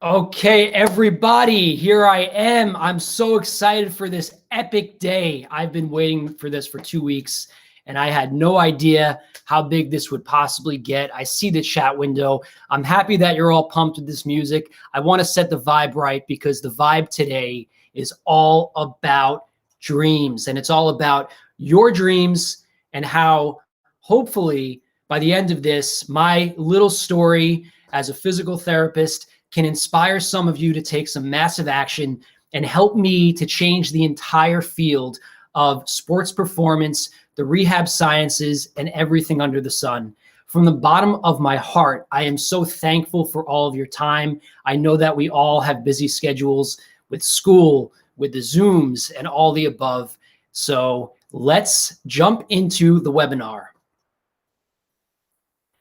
Okay, everybody, here I am. I'm so excited for this epic day. I've been waiting for this for 2 weeks, and I had no idea how big this would possibly get. I see the chat window. I'm happy that you're all pumped with this music. I want to set the vibe right because the vibe today is all about dreams, and it's all about your dreams and how hopefully by the end of this, my little story as a physical therapist can inspire some of you to take some massive action and help me to change the entire field of sports performance, the rehab sciences, and everything under the sun. From the bottom of my heart, I am so thankful for all of your time. I know that we all have busy schedules with school, with the Zooms, and all the above. So let's jump into the webinar.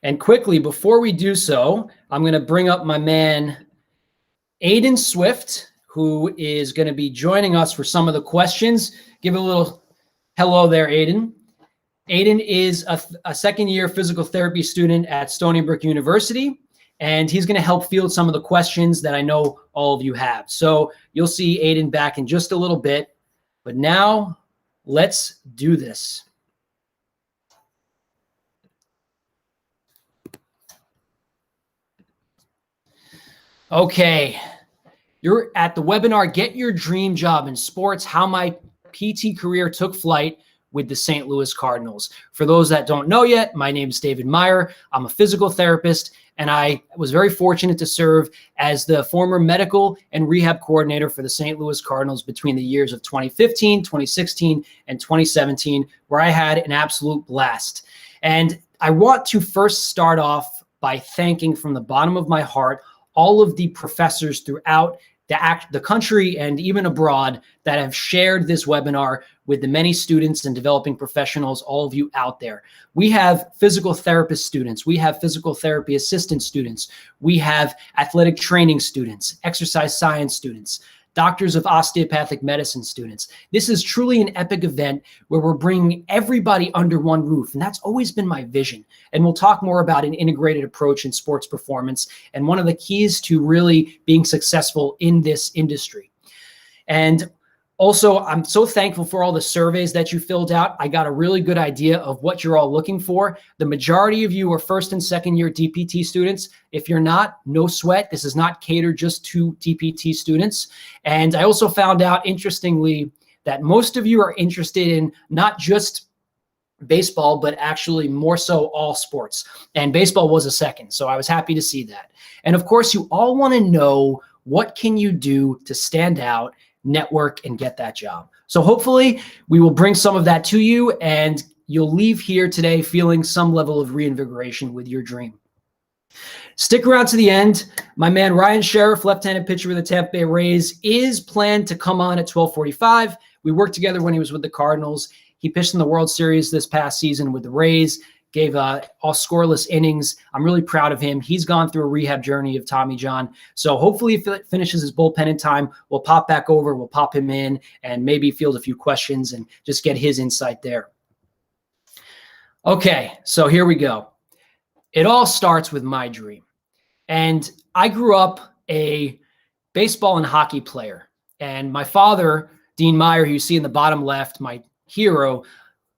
And quickly, before we do so, I'm going to bring up my man, Aiden Swift, who is going to be joining us for some of the questions. Give a little hello there, Aiden. Aiden is a second-year physical therapy student at Stony Brook University, and he's going to help field some of the questions that I know all of you have. So you'll see Aiden back in just a little bit, but now let's do this. Okay, you're at the webinar, Get Your Dream Job in Sports, How My PT Career Took Flight with the St. Louis Cardinals. For those that don't know yet, my name is David Meyer. I'm a physical therapist, and I was very fortunate to serve as the former medical and rehab coordinator for the St. Louis Cardinals between the years of 2015, 2016, and 2017, where I had an absolute blast. And I want to first start off by thanking from the bottom of my heart all of the professors throughout the country and even abroad that have shared this webinar with the many students and developing professionals, all of you out there. We have physical therapist students. We have physical therapy assistant students. We have athletic training students, exercise science students, doctors of osteopathic medicine students. This is truly an epic event where we're bringing everybody under one roof. And that's always been my vision. And we'll talk more about an integrated approach in sports performance and one of the keys to really being successful in this industry. And also, I'm so thankful for all the surveys that you filled out. I got a really good idea of what you're all looking for. The majority of you are first and second year DPT students. If you're not, no sweat. This is not catered just to DPT students. And I also found out, interestingly, that most of you are interested in not just baseball, but actually more so all sports. And baseball was a second. So I was happy to see that. And of course, you all want to know, what can you do to stand out, network, and get that job? So hopefully we will bring some of that to you, and you'll leave here today feeling some level of reinvigoration with your dream. Stick around to the end. My man Ryan Sheriff, left-handed pitcher with the Tampa Bay Rays, is planned to come on at 12:45. We worked together when he was with the Cardinals. He pitched in the World Series this past season with the Rays, gave all scoreless innings. I'm really proud of him. He's gone through a rehab journey of Tommy John. So hopefully if he finishes his bullpen in time, we'll pop back over, we'll pop him in, and maybe field a few questions and just get his insight there. Okay, so here we go. It all starts with my dream. And I grew up a baseball and hockey player. And my father, Dean Meyer, who you see in the bottom left, my hero,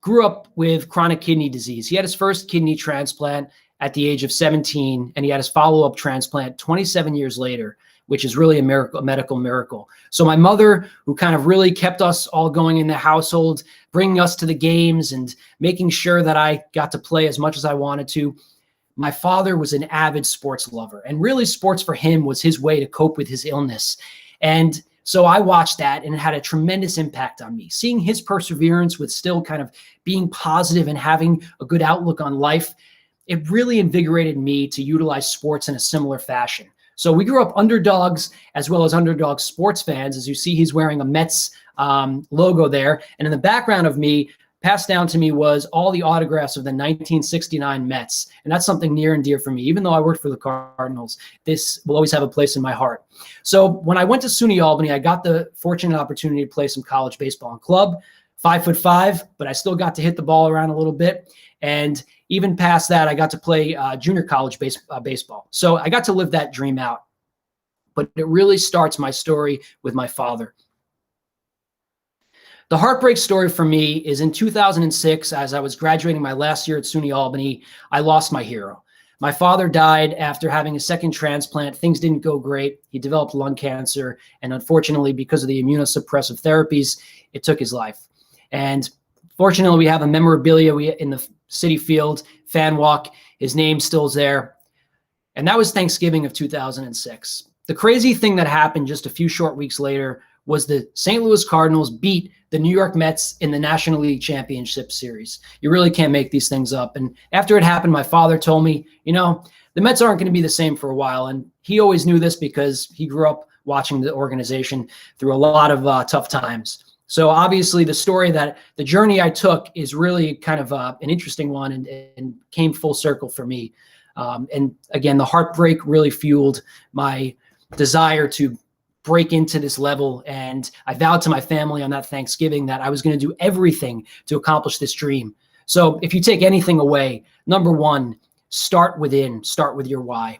grew up with chronic kidney disease. He had his first kidney transplant at the age of 17, and he had his follow-up transplant 27 years later, which is really a miracle, a medical miracle. So my mother, who kind of really kept us all going in the household, bringing us to the games and making sure that I got to play as much as I wanted to. My father was an avid sports lover, and really sports for him was his way to cope with his illness. And so I watched that, and it had a tremendous impact on me. Seeing his perseverance with still kind of being positive and having a good outlook on life, it really invigorated me to utilize sports in a similar fashion. So we grew up underdogs as well as underdog sports fans. As you see, he's wearing a Mets logo there. And in the background of me, passed down to me, was all the autographs of the 1969 Mets. And that's something near and dear for me. Even though I worked for the Cardinals, this will always have a place in my heart. So when I went to SUNY Albany, I got the fortunate opportunity to play some college baseball in club. 5'5", but I still got to hit the ball around a little bit. And even past that, I got to play junior college baseball. So I got to live that dream out. But it really starts my story with my father. The heartbreak story for me is in 2006, as I was graduating my last year at SUNY Albany, I lost my hero. My father died after having a second transplant. Things didn't go great. He developed lung cancer, and unfortunately, because of the immunosuppressive therapies, it took his life. And fortunately, we have a memorabilia in the City Field fan walk. His name still's there. And that was Thanksgiving of 2006. The crazy thing that happened just a few short weeks later was the St. Louis Cardinals beat the New York Mets in the National League Championship Series. You really can't make these things up. And after it happened, my father told me, the Mets aren't going to be the same for a while. And he always knew this because he grew up watching the organization through a lot of tough times. So obviously the journey I took is really kind of an interesting one and came full circle for me. And again, the heartbreak really fueled my desire to break into this level. And I vowed to my family on that Thanksgiving that I was going to do everything to accomplish this dream. So if you take anything away, number one, start with your why.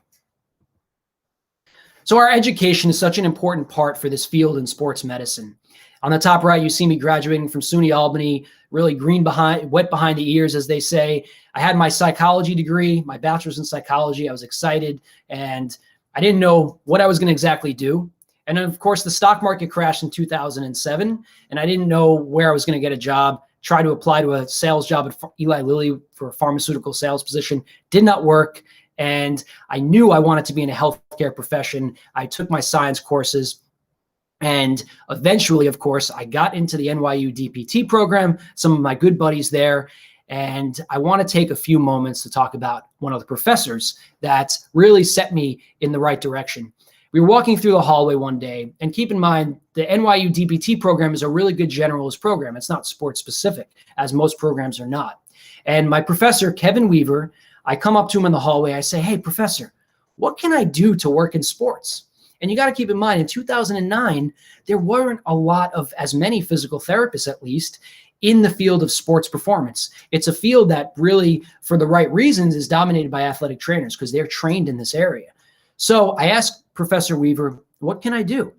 So our education is such an important part for this field in sports medicine. On the top right, you see me graduating from SUNY Albany, really wet behind the ears, as they say. I had my psychology degree, my bachelor's in psychology. I was excited, and I didn't know what I was going to exactly do. And then, of course, the stock market crashed in 2007, and I didn't know where I was going to get a job. Tried to apply to a sales job at Eli Lilly for a pharmaceutical sales position. Did not work, and I knew I wanted to be in a healthcare profession. I took my science courses, and eventually, of course, I got into the NYU DPT program, some of my good buddies there, and I want to take a few moments to talk about one of the professors that really set me in the right direction. We were walking through the hallway one day, and keep in mind, the NYU DPT program is a really good generalist program. It's not sports specific, as most programs are not. And my professor, Kevin Weaver, I come up to him in the hallway. I say, "Hey, professor, what can I do to work in sports?" And you got to keep in mind, in 2009, there weren't a lot of, as many physical therapists, at least, in the field of sports performance. It's a field that really, for the right reasons, is dominated by athletic trainers because they're trained in this area. So I asked Professor Weaver, what can I do?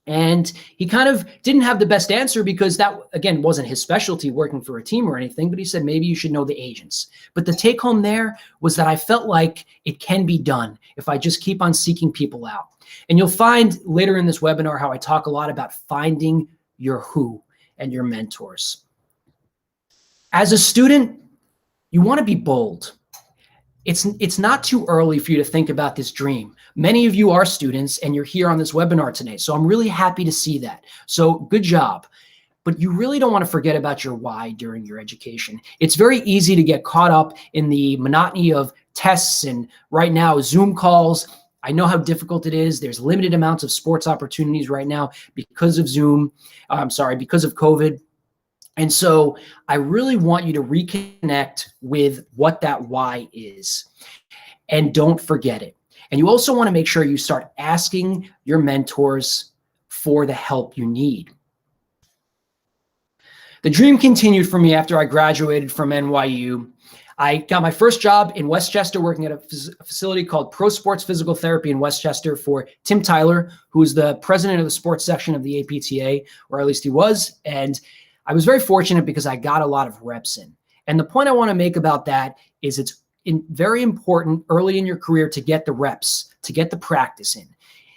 And he kind of didn't have the best answer because that, again, wasn't his specialty, working for a team or anything, but he said, maybe you should know the agents. But the take home there was that I felt like it can be done if I just keep on seeking people out. And you'll find later in this webinar how I talk a lot about finding your who and your mentors. As a student, you want to be bold. It's not too early for you to think about this dream. Many of you are students and you're here on this webinar today. So I'm really happy to see that. So good job. But you really don't want to forget about your why during your education. It's very easy to get caught up in the monotony of tests and right now Zoom calls. I know how difficult it is. There's limited amounts of sports opportunities right now because of because of COVID. And so I really want you to reconnect with what that why is, and don't forget it. And you also want to make sure you start asking your mentors for the help you need. The dream continued for me after I graduated from NYU. I got my first job in Westchester, working at a facility called Pro Sports Physical Therapy in Westchester for Tim Tyler, who's the president of the sports section of the APTA, or at least he was. And I was very fortunate because I got a lot of reps in. And the point I want to make about that is it's very important early in your career to get the reps, to get the practice in.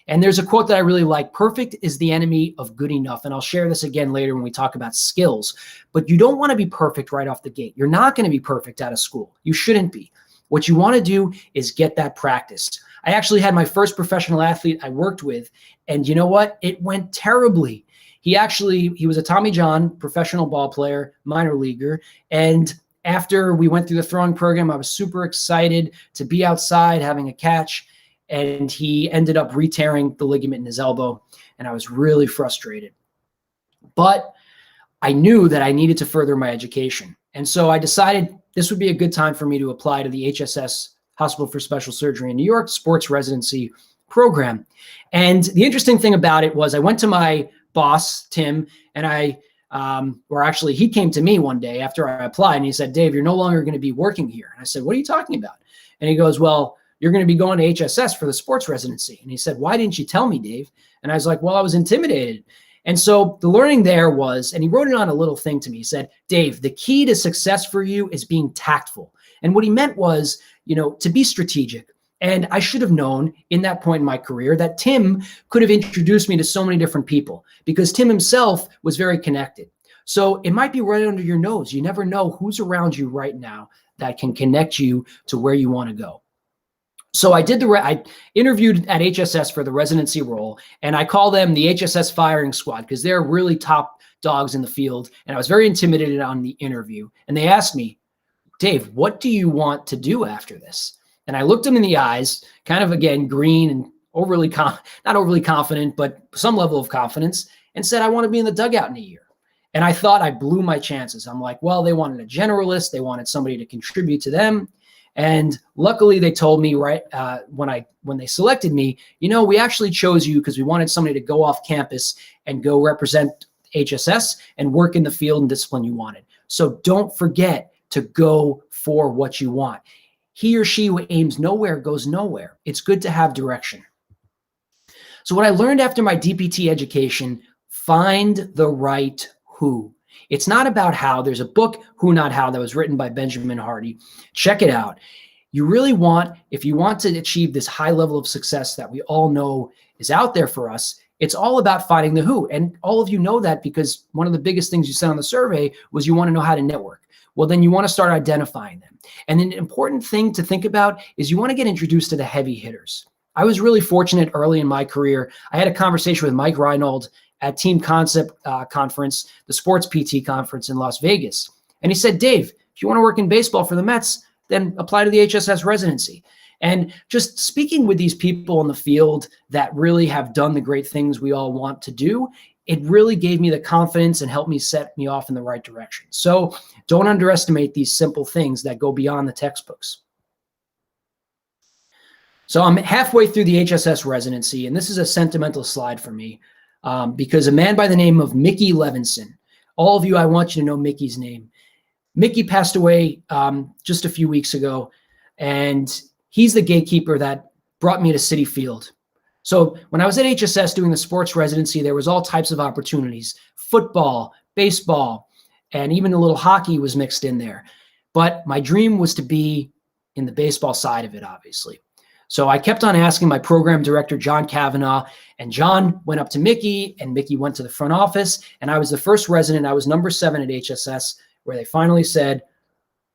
And there's a quote that I really like: perfect is the enemy of good enough. And I'll share this again later when we talk about skills. But you don't want to be perfect right off the gate. You're not going to be perfect out of school. You shouldn't be. What you want to do is get that practice. I actually had my first professional athlete I worked with, and you know what? It went terribly. He was a Tommy John professional ball player, minor leaguer. And after we went through the throwing program, I was super excited to be outside having a catch. And he ended up re-tearing the ligament in his elbow. And I was really frustrated. But I knew that I needed to further my education. And so I decided this would be a good time for me to apply to the HSS, Hospital for Special Surgery in New York, sports residency program. And the interesting thing about it was I went to my boss, Tim, and he came to me one day after I applied, and he said, "Dave, you're no longer going to be working here." And I said, "What are you talking about?" And he goes, "Well, you're going to be going to HSS for the sports residency. And he said, why didn't you tell me, Dave? And I was like, well, I was intimidated. And so the learning there was, and he wrote it on a little thing to me. He said, Dave, the key to success for you is being tactful. And what he meant was, to be strategic. And I should have known in that point in my career that Tim could have introduced me to so many different people, because Tim himself was very connected. So it might be right under your nose. You never know who's around you right now that can connect you to where you want to go. So I interviewed at HSS for the residency role, and I call them the HSS firing squad because they're really top dogs in the field. And I was very intimidated on the interview. And they asked me, Dave, what do you want to do after this? And I looked them in the eyes, kind of, again, green and not overly confident, but some level of confidence, and said, I want to be in the dugout in a year. And I thought I blew my chances. I'm like, well, they wanted a generalist. They wanted somebody to contribute to them. And luckily they told me when they selected me, we actually chose you because we wanted somebody to go off campus and go represent HSS and work in the field and discipline you wanted. So don't forget to go for what you want. He or she who aims nowhere goes nowhere. It's good to have direction. So what I learned after my DPT education, find the right who. It's not about how. There's a book, Who Not How, that was written by Benjamin Hardy. Check it out. You really if you want to achieve this high level of success that we all know is out there for us, it's all about finding the who. And all of you know that because one of the biggest things you said on the survey was you want to know how to network. Well, then you want to start identifying them. And an important thing to think about is you want to get introduced to the heavy hitters. I was really fortunate early in my career. I had a conversation with Mike Reinold at Team Concept Conference, the Sports PT Conference in Las Vegas. And he said, Dave, if you want to work in baseball for the Mets, then apply to the HSS residency. And just speaking with these people in the field that really have done the great things we all want to do, it really gave me the confidence and helped me set me off in the right direction. So don't underestimate these simple things that go beyond the textbooks. So I'm halfway through the HSS residency, and this is a sentimental slide for me. Because a man by the name of Mickey Levinson, all of you, I want you to know Mickey's name. Mickey passed away just a few weeks ago, and he's the gatekeeper that brought me to Citi Field. So when I was at HSS doing the sports residency, there was all types of opportunities. Football, baseball, and even a little hockey was mixed in there. But my dream was to be in the baseball side of it, obviously. So I kept on asking my program director, John Kavanaugh, and John went up to Mickey, and Mickey went to the front office, and I was the first resident. I was number 7 at HSS, where they finally said,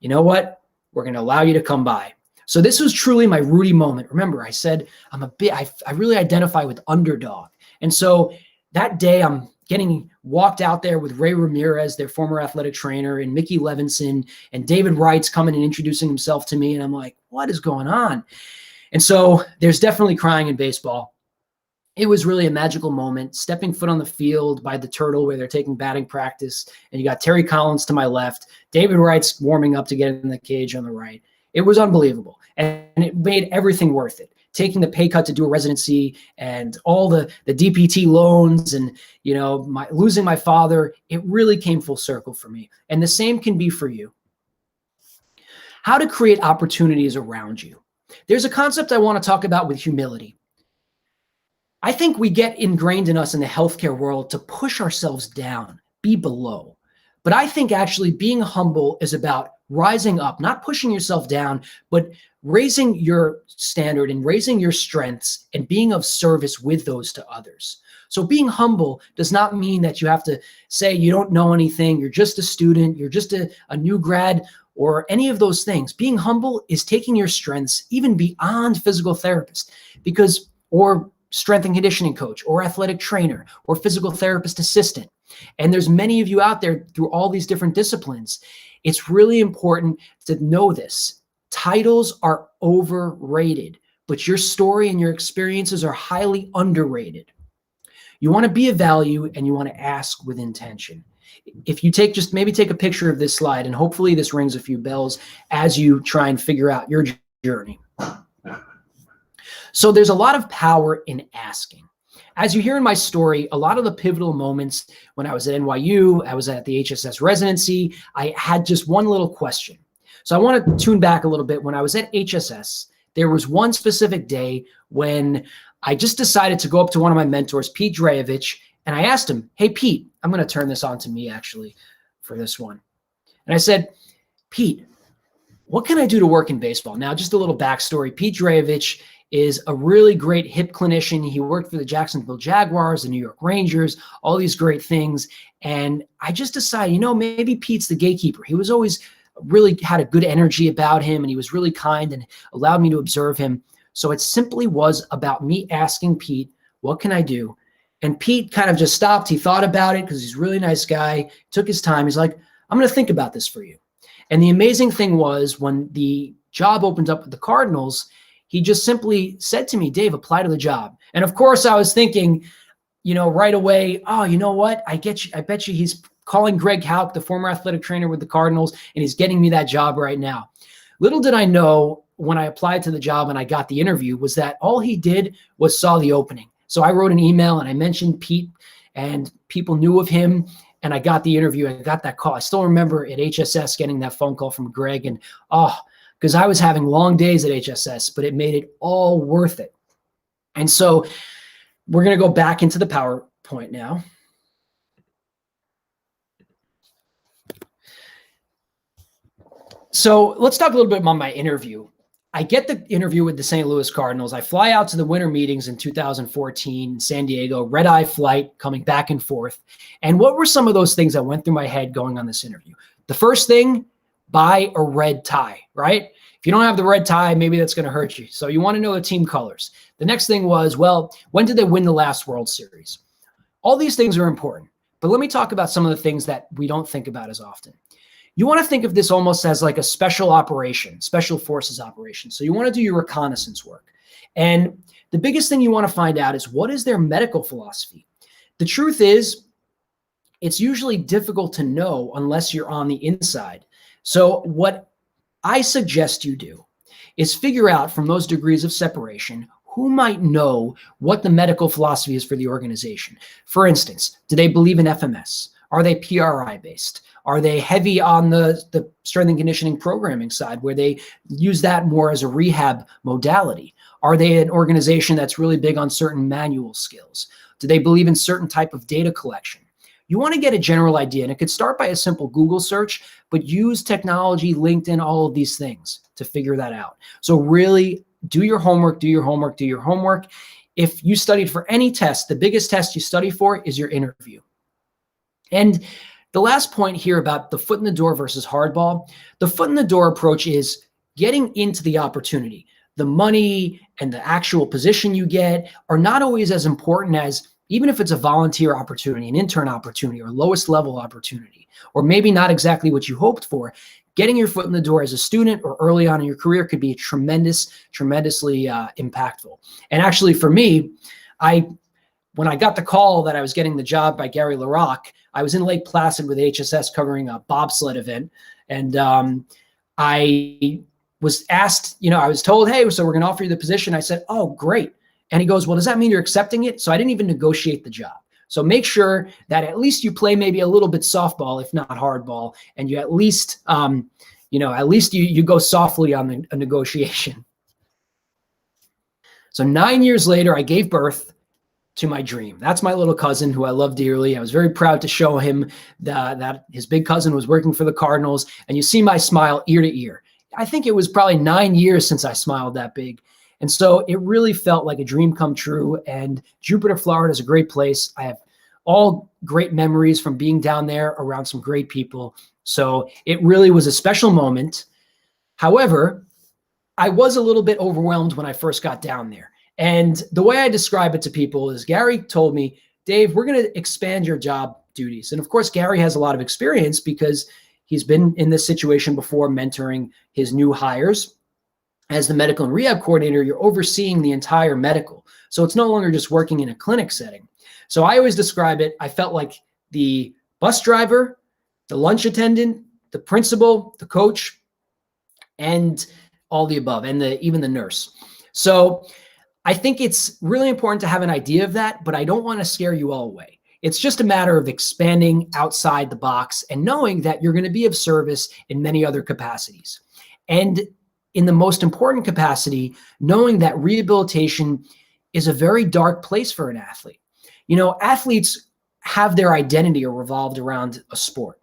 you know what, we're going to allow you to come by. So this was truly my Rudy moment. Remember, I said, I really identify with underdog. And so that day I'm getting walked out there with Ray Ramirez, their former athletic trainer, and Mickey Levinson, and David Wright's coming and introducing himself to me. And I'm like, what is going on? And so there's definitely crying in baseball. It was really a magical moment, stepping foot on the field by the Turtle where they're taking batting practice. And you got Terry Collins to my left, David Wright's warming up to get in the cage on the right. It was unbelievable. And it made everything worth it. Taking the pay cut to do a residency and all the DPT loans and, losing my father, it really came full circle for me. And the same can be for you. How to create opportunities around you. There's a concept I want to talk about with humility. I think we get ingrained in us in the healthcare world to push ourselves down, be below. But I think actually being humble is about rising up, not pushing yourself down, but raising your standard and raising your strengths and being of service with those to others. So being humble does not mean that you have to say you don't know anything, you're just a student, you're just a new grad, or any of those things. Being humble is taking your strengths even beyond physical therapist, or strength and conditioning coach, or athletic trainer, or physical therapist assistant. And there's many of you out there through all these different disciplines. It's really important to know this. Titles are overrated, but your story and your experiences are highly underrated. You want to be of value and you want to ask with intention. If you take a picture of this slide, and hopefully this rings a few bells as you try and figure out your journey. So there's a lot of power in asking. As you hear in my story, a lot of the pivotal moments when I was at NYU, I was at the HSS residency, I had just one little question. So I want to tune back a little bit. When I was at HSS, there was one specific day when I just decided to go up to one of my mentors, Pete Dreyevich, and I asked him, hey, Pete, I'm going to turn this on to me actually for this one. And I said, Pete, what can I do to work in baseball? Now, just a little backstory. Pete Dreyevich is a really great hip clinician. He worked for the Jacksonville Jaguars, the New York Rangers, all these great things. And I just decided, maybe Pete's the gatekeeper. He was always really had a good energy about him, and he was really kind and allowed me to observe him. So it simply was about me asking Pete, what can I do? And Pete kind of just stopped. He thought about it because he's a really nice guy, took his time. He's like, I'm going to think about this for you. And the amazing thing was when the job opened up with the Cardinals, he just simply said to me, Dave, apply to the job. And of course I was thinking, right away, oh, you know what? I bet you he's calling Greg Houck, the former athletic trainer with the Cardinals, and he's getting me that job right now. Little did I know when I applied to the job and I got the interview was that all he did was saw the opening. So I wrote an email and I mentioned Pete, and people knew of him, and I got the interview. I got that call. I still remember at HSS getting that phone call from Greg, and because I was having long days at HSS, but it made it all worth it. And so we're going to go back into the PowerPoint now. So let's talk a little bit about my interview. I get the interview with the St. Louis Cardinals. I fly out to the winter meetings in 2014 in San Diego, red-eye flight, coming back and forth. And what were some of those things that went through my head going on this interview? The first thing, buy a red tie, right? If you don't have the red tie, maybe that's going to hurt you. So you want to know the team colors. The next thing was, well, when did they win the last World Series? All these things are important. But let me talk about some of the things that we don't think about as often. You want to think of this almost as like a special operation, special forces operation. So you want to do your reconnaissance work. And the biggest thing you want to find out is, what is their medical philosophy? The truth is, it's usually difficult to know unless you're on the inside. So what I suggest you do is figure out from those degrees of separation who might know what the medical philosophy is for the organization. For instance, do they believe in FMS? Are they PRI based? Are they heavy on the strength and conditioning programming side, where they use that more as a rehab modality? Are they an organization that's really big on certain manual skills? Do they believe in certain type of data collection? You want to get a general idea, and it could start by a simple Google search, but use technology, LinkedIn, all of these things to figure that out. So really do your homework, do your homework, do your homework. If you studied for any test, the biggest test you study for is your interview. And the last point here about the foot in the door versus hardball, the foot in the door approach is getting into the opportunity. The money and the actual position you get are not always as important as, even if it's a volunteer opportunity, an intern opportunity, or lowest level opportunity, or maybe not exactly what you hoped for. Getting your foot in the door as a student or early on in your career could be tremendously impactful. And actually for me, when I got the call that I was getting the job by Gary LaRocque, I was in Lake Placid with HSS covering a bobsled event. And I was asked, I was told, hey, so we're going to offer you the position. I said, oh, great. And he goes, well, does that mean you're accepting it? So I didn't even negotiate the job. So make sure that at least you play maybe a little bit softball, if not hardball, and you at least, you go softly on a negotiation. So 9 years later, I gave birth to my dream. That's my little cousin who I love dearly. I was very proud to show him that his big cousin was working for the Cardinals. And you see my smile ear to ear. I think it was probably 9 years since I smiled that big. And so it really felt like a dream come true. And Jupiter, Florida is a great place. I have all great memories from being down there around some great people. So it really was a special moment. However, I was a little bit overwhelmed when I first got down there. And the way I describe it to people is, Gary told me, Dave, we're going to expand your job duties. And of course, Gary has a lot of experience because he's been in this situation before, mentoring his new hires. As the medical and rehab coordinator, you're overseeing the entire medical. So it's no longer just working in a clinic setting. So I always describe it, I felt like the bus driver, the lunch attendant, the principal, the coach, and all the above, and even the nurse. So I think it's really important to have an idea of that, but I don't want to scare you all away. It's just a matter of expanding outside the box and knowing that you're going to be of service in many other capacities. And in the most important capacity, knowing that rehabilitation is a very dark place for an athlete. You know, athletes have their identity revolved around a sport.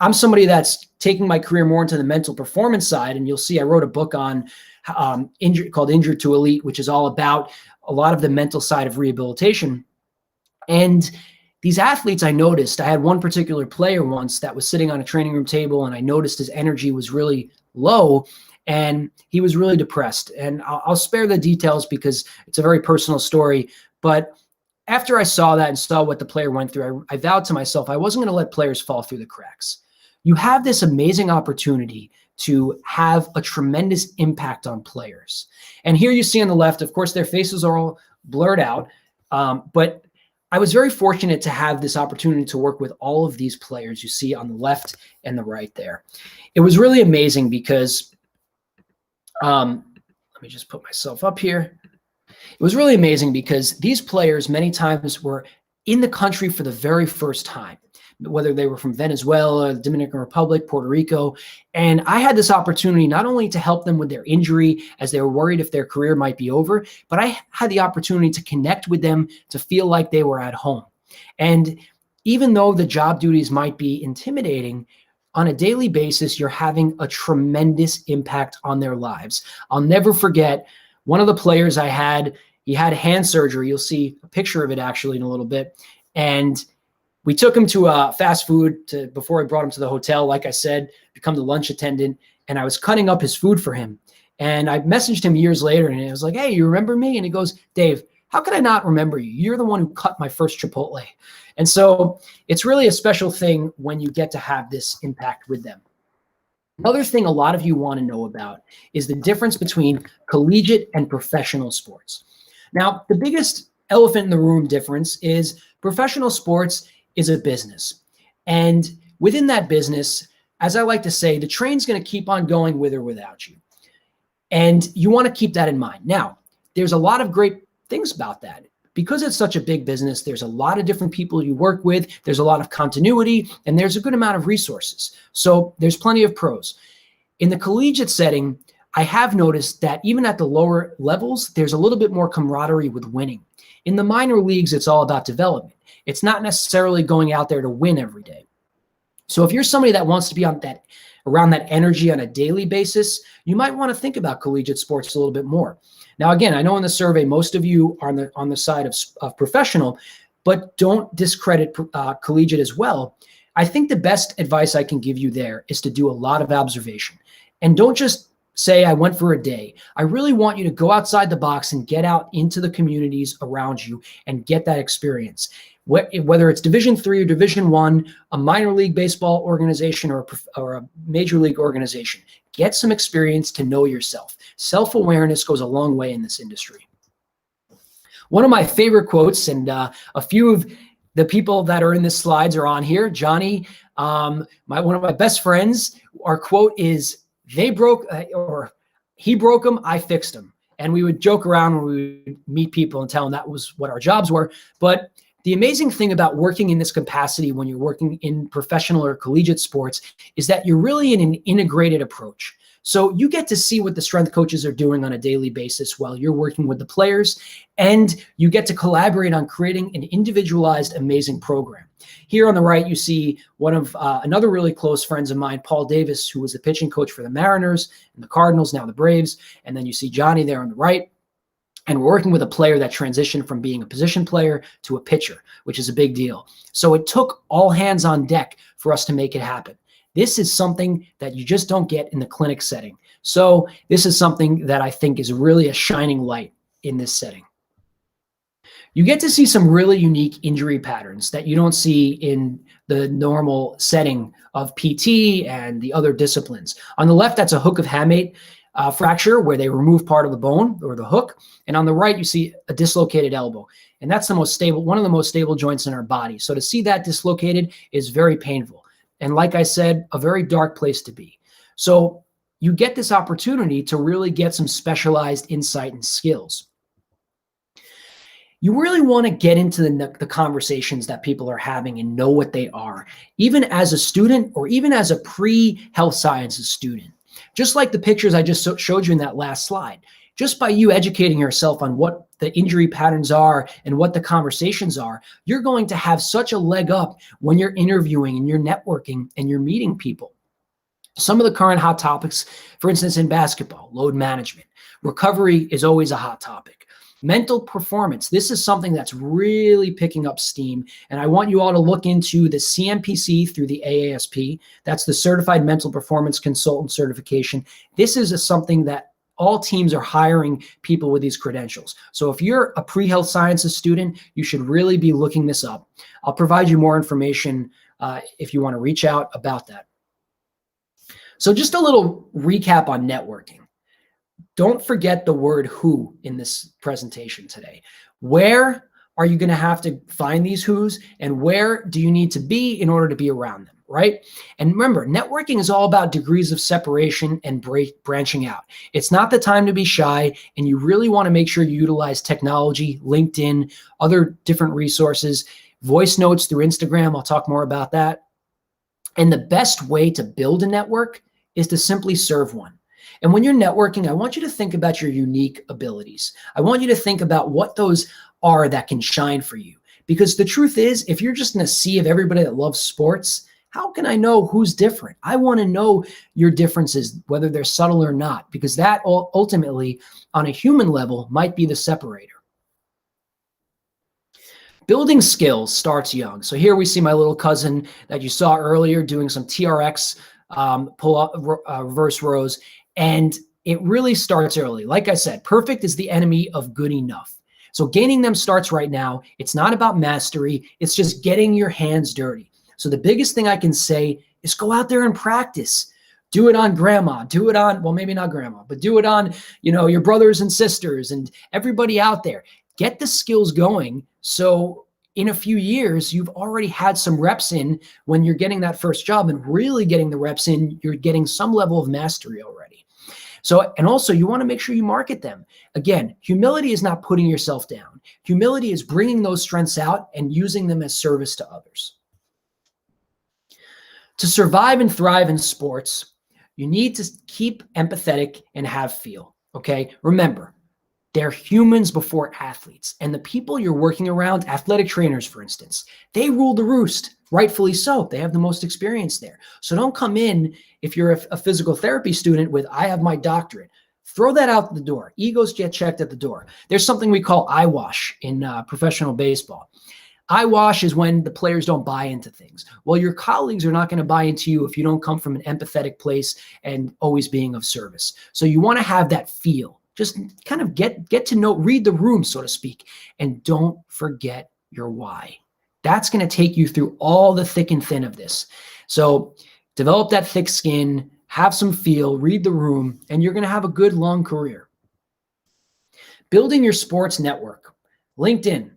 I'm somebody that's taking my career more into the mental performance side, and you'll see I wrote a book on called Injured to Elite, which is all about a lot of the mental side of rehabilitation. And these athletes, I noticed, I had one particular player once that was sitting on a training room table, and I noticed his energy was really low and he was really depressed. And I'll spare the details because it's a very personal story. But after I saw that and saw what the player went through, I vowed to myself I wasn't going to let players fall through the cracks. You have this amazing opportunity to have a tremendous impact on players. And here you see on the left, of course, their faces are all blurred out, but I was very fortunate to have this opportunity to work with all of these players you see on the left and the right there. It was really amazing because, let me just put myself up here. It was really amazing because these players many times were in the country for the very first time, whether they were from Venezuela, the Dominican Republic, Puerto Rico. And I had this opportunity not only to help them with their injury as they were worried if their career might be over, but I had the opportunity to connect with them to feel like they were at home. And even though the job duties might be intimidating, on a daily basis, you're having a tremendous impact on their lives. I'll never forget one of the players I had, he had hand surgery. You'll see a picture of it actually in a little bit. And we took him to fast food before I brought him to the hotel, like I said, become the lunch attendant. And I was cutting up his food for him. And I messaged him years later and I was like, hey, you remember me? And he goes, Dave, how could I not remember you? You're the one who cut my first Chipotle. And so it's really a special thing when you get to have this impact with them. Another thing a lot of you want to know about is the difference between collegiate and professional sports. Now, the biggest elephant in the room difference is professional sports is a business. And within that business, as I like to say, the train's going to keep on going with or without you. And you want to keep that in mind. Now, there's a lot of great things about that. Because it's such a big business, there's a lot of different people you work with, there's a lot of continuity, and there's a good amount of resources. So there's plenty of pros. In the collegiate setting, I have noticed that even at the lower levels, there's a little bit more camaraderie with winning. In the minor leagues, it's all about development. It's not necessarily going out there to win every day. So if you're somebody that wants to be around that energy on a daily basis, you might want to think about collegiate sports a little bit more. Now, again, I know in the survey, most of you are on the side of professional, but don't discredit collegiate as well. I think the best advice I can give you there is to do a lot of observation. And don't just say, I went for a day. I really want you to go outside the box and get out into the communities around you and get that experience. Whether it's Division III or Division I, a minor league baseball organization or a major league organization, get some experience to know yourself. Self-awareness goes a long way in this industry. One of my favorite quotes, and a few of the people that are in the slides are on here. Johnny, one of my best friends, our quote is, they broke, or he broke them, I fixed them. And we would joke around when we would meet people and tell them that was what our jobs were. But the amazing thing about working in this capacity when you're working in professional or collegiate sports is that you're really in an integrated approach. So you get to see what the strength coaches are doing on a daily basis while you're working with the players, and you get to collaborate on creating an individualized, amazing program. Here on the right, you see one of another really close friends of mine, Paul Davis, who was the pitching coach for the Mariners and the Cardinals, now the Braves. And then you see Johnny there on the right. And we're working with a player that transitioned from being a position player to a pitcher, which is a big deal. So it took all hands on deck for us to make it happen. This is something that you just don't get in the clinic setting. So this is something that I think is really a shining light in this setting. You get to see some really unique injury patterns that you don't see in the normal setting of PT and the other disciplines. On the left, that's a hook of hamate fracture where they remove part of the bone or the hook. And on the right, you see a dislocated elbow. And that's the most stable, one of the most stable joints in our body. So to see that dislocated is very painful. And like I said, a very dark place to be. So you get this opportunity to really get some specialized insight and skills. You really want to get into the conversations that people are having and know what they are, even as a student or even as a pre-health sciences student. Just like the pictures I just showed you in that last slide. Just by you educating yourself on what the injury patterns are and what the conversations are, you're going to have such a leg up when you're interviewing and you're networking and you're meeting people. Some of the current hot topics, for instance, in basketball, load management. Recovery is always a hot topic. Mental performance. This is something that's really picking up steam. And I want you all to look into the CMPC through the AASP. That's the Certified Mental Performance Consultant certification. This is something that all teams are hiring people with these credentials. So if you're a pre-health sciences student, you should really be looking this up. I'll provide you more information if you want to reach out about that. So just a little recap on networking. Don't forget the word who in this presentation today. Where are you going to have to find these who's, and where do you need to be in order to be around them, right? And remember, networking is all about degrees of separation and branching out. It's not the time to be shy, and you really want to make sure you utilize technology, LinkedIn, other different resources, voice notes through Instagram. I'll talk more about that. And the best way to build a network is to simply serve one. And when you're networking, I want you to think about your unique abilities. I want you to think about what those are that can shine for you. Because the truth is, if you're just in a sea of everybody that loves sports, how can I know who's different? I want to know your differences, whether they're subtle or not, because that ultimately, on a human level, might be the separator. Building skills starts young. So here we see my little cousin that you saw earlier doing some TRX pull-up reverse rows. And it really starts early. Like I said, perfect is the enemy of good enough. So gaining them starts right now. It's not about mastery. It's just getting your hands dirty. So the biggest thing I can say is go out there and practice. Do it on grandma. Do it on, well, maybe not grandma, but do it on, your brothers and sisters and everybody out there. Get the skills going. So in a few years, you've already had some reps in when you're getting that first job, and really getting the reps in, you're getting some level of mastery already. So, and also you want to make sure you market them. Again, humility is not putting yourself down. Humility is bringing those strengths out and using them as service to others. To survive and thrive in sports, you need to keep empathetic and have feel, okay? Remember, they're humans before athletes. And the people you're working around, athletic trainers, for instance, they rule the roost, rightfully so. They have the most experience there. So don't come in, if you're a physical therapy student, with, I have my doctorate. Throw that out the door. Egos get checked at the door. There's something we call eyewash in professional baseball. Eyewash is when the players don't buy into things. Well, your colleagues are not going to buy into you if you don't come from an empathetic place and always being of service. So you want to have that feel. Just kind of get to know, read the room, so to speak, and don't forget your why. That's going to take you through all the thick and thin of this. So develop that thick skin, have some feel, read the room, and you're going to have a good long career. Building your sports network. LinkedIn.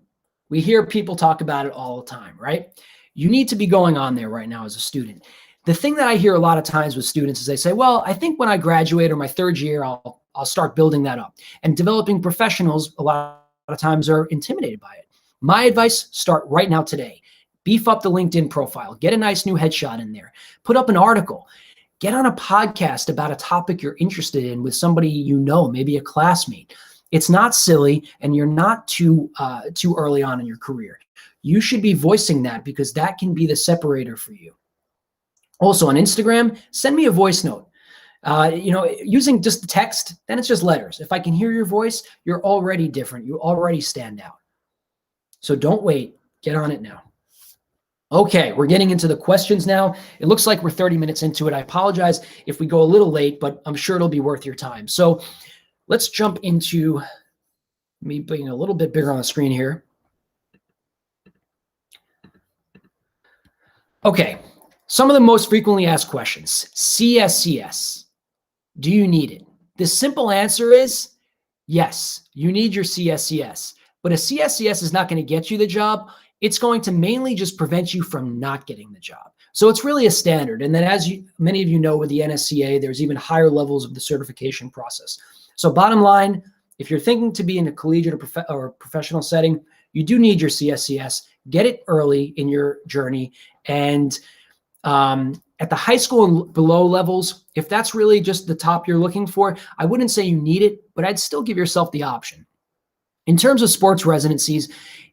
We hear people talk about it all the time, right? You need to be going on there right now as a student. The thing that I hear a lot of times with students is they say, well, I think when I graduate or my third year, I'll start building that up. And developing professionals a lot of times are intimidated by it. My advice, start right now today. Beef up the LinkedIn profile. Get a nice new headshot in there. Put up an article. Get on a podcast about a topic you're interested in with somebody you know, maybe a classmate. It's not silly, and you're not too early on in your career. You should be voicing that, because that can be the separator for you. Also on Instagram, send me a voice note. Using just the text, then it's just letters. If I can hear your voice, you're already different. You already stand out. So don't wait. Get on it now. Okay, we're getting into the questions now. It looks like we're 30 minutes into it. I apologize if we go a little late, but I'm sure it'll be worth your time. So let's jump into me being a little bit bigger on the screen here. Okay, some of the most frequently asked questions. CSCS. Do you need it? The simple answer is yes, you need your CSCS. But a CSCS is not going to get you the job. It's going to mainly just prevent you from not getting the job. So it's really a standard. And then, as many of you know, with the NSCA, there's even higher levels of the certification process. So bottom line, if you're thinking to be in a collegiate or professional setting, you do need your CSCS. Get it early in your journey, and at the high school and below levels, if that's really just the top you're looking for, I wouldn't say you need it, but I'd still give yourself the option. In terms of sports residencies,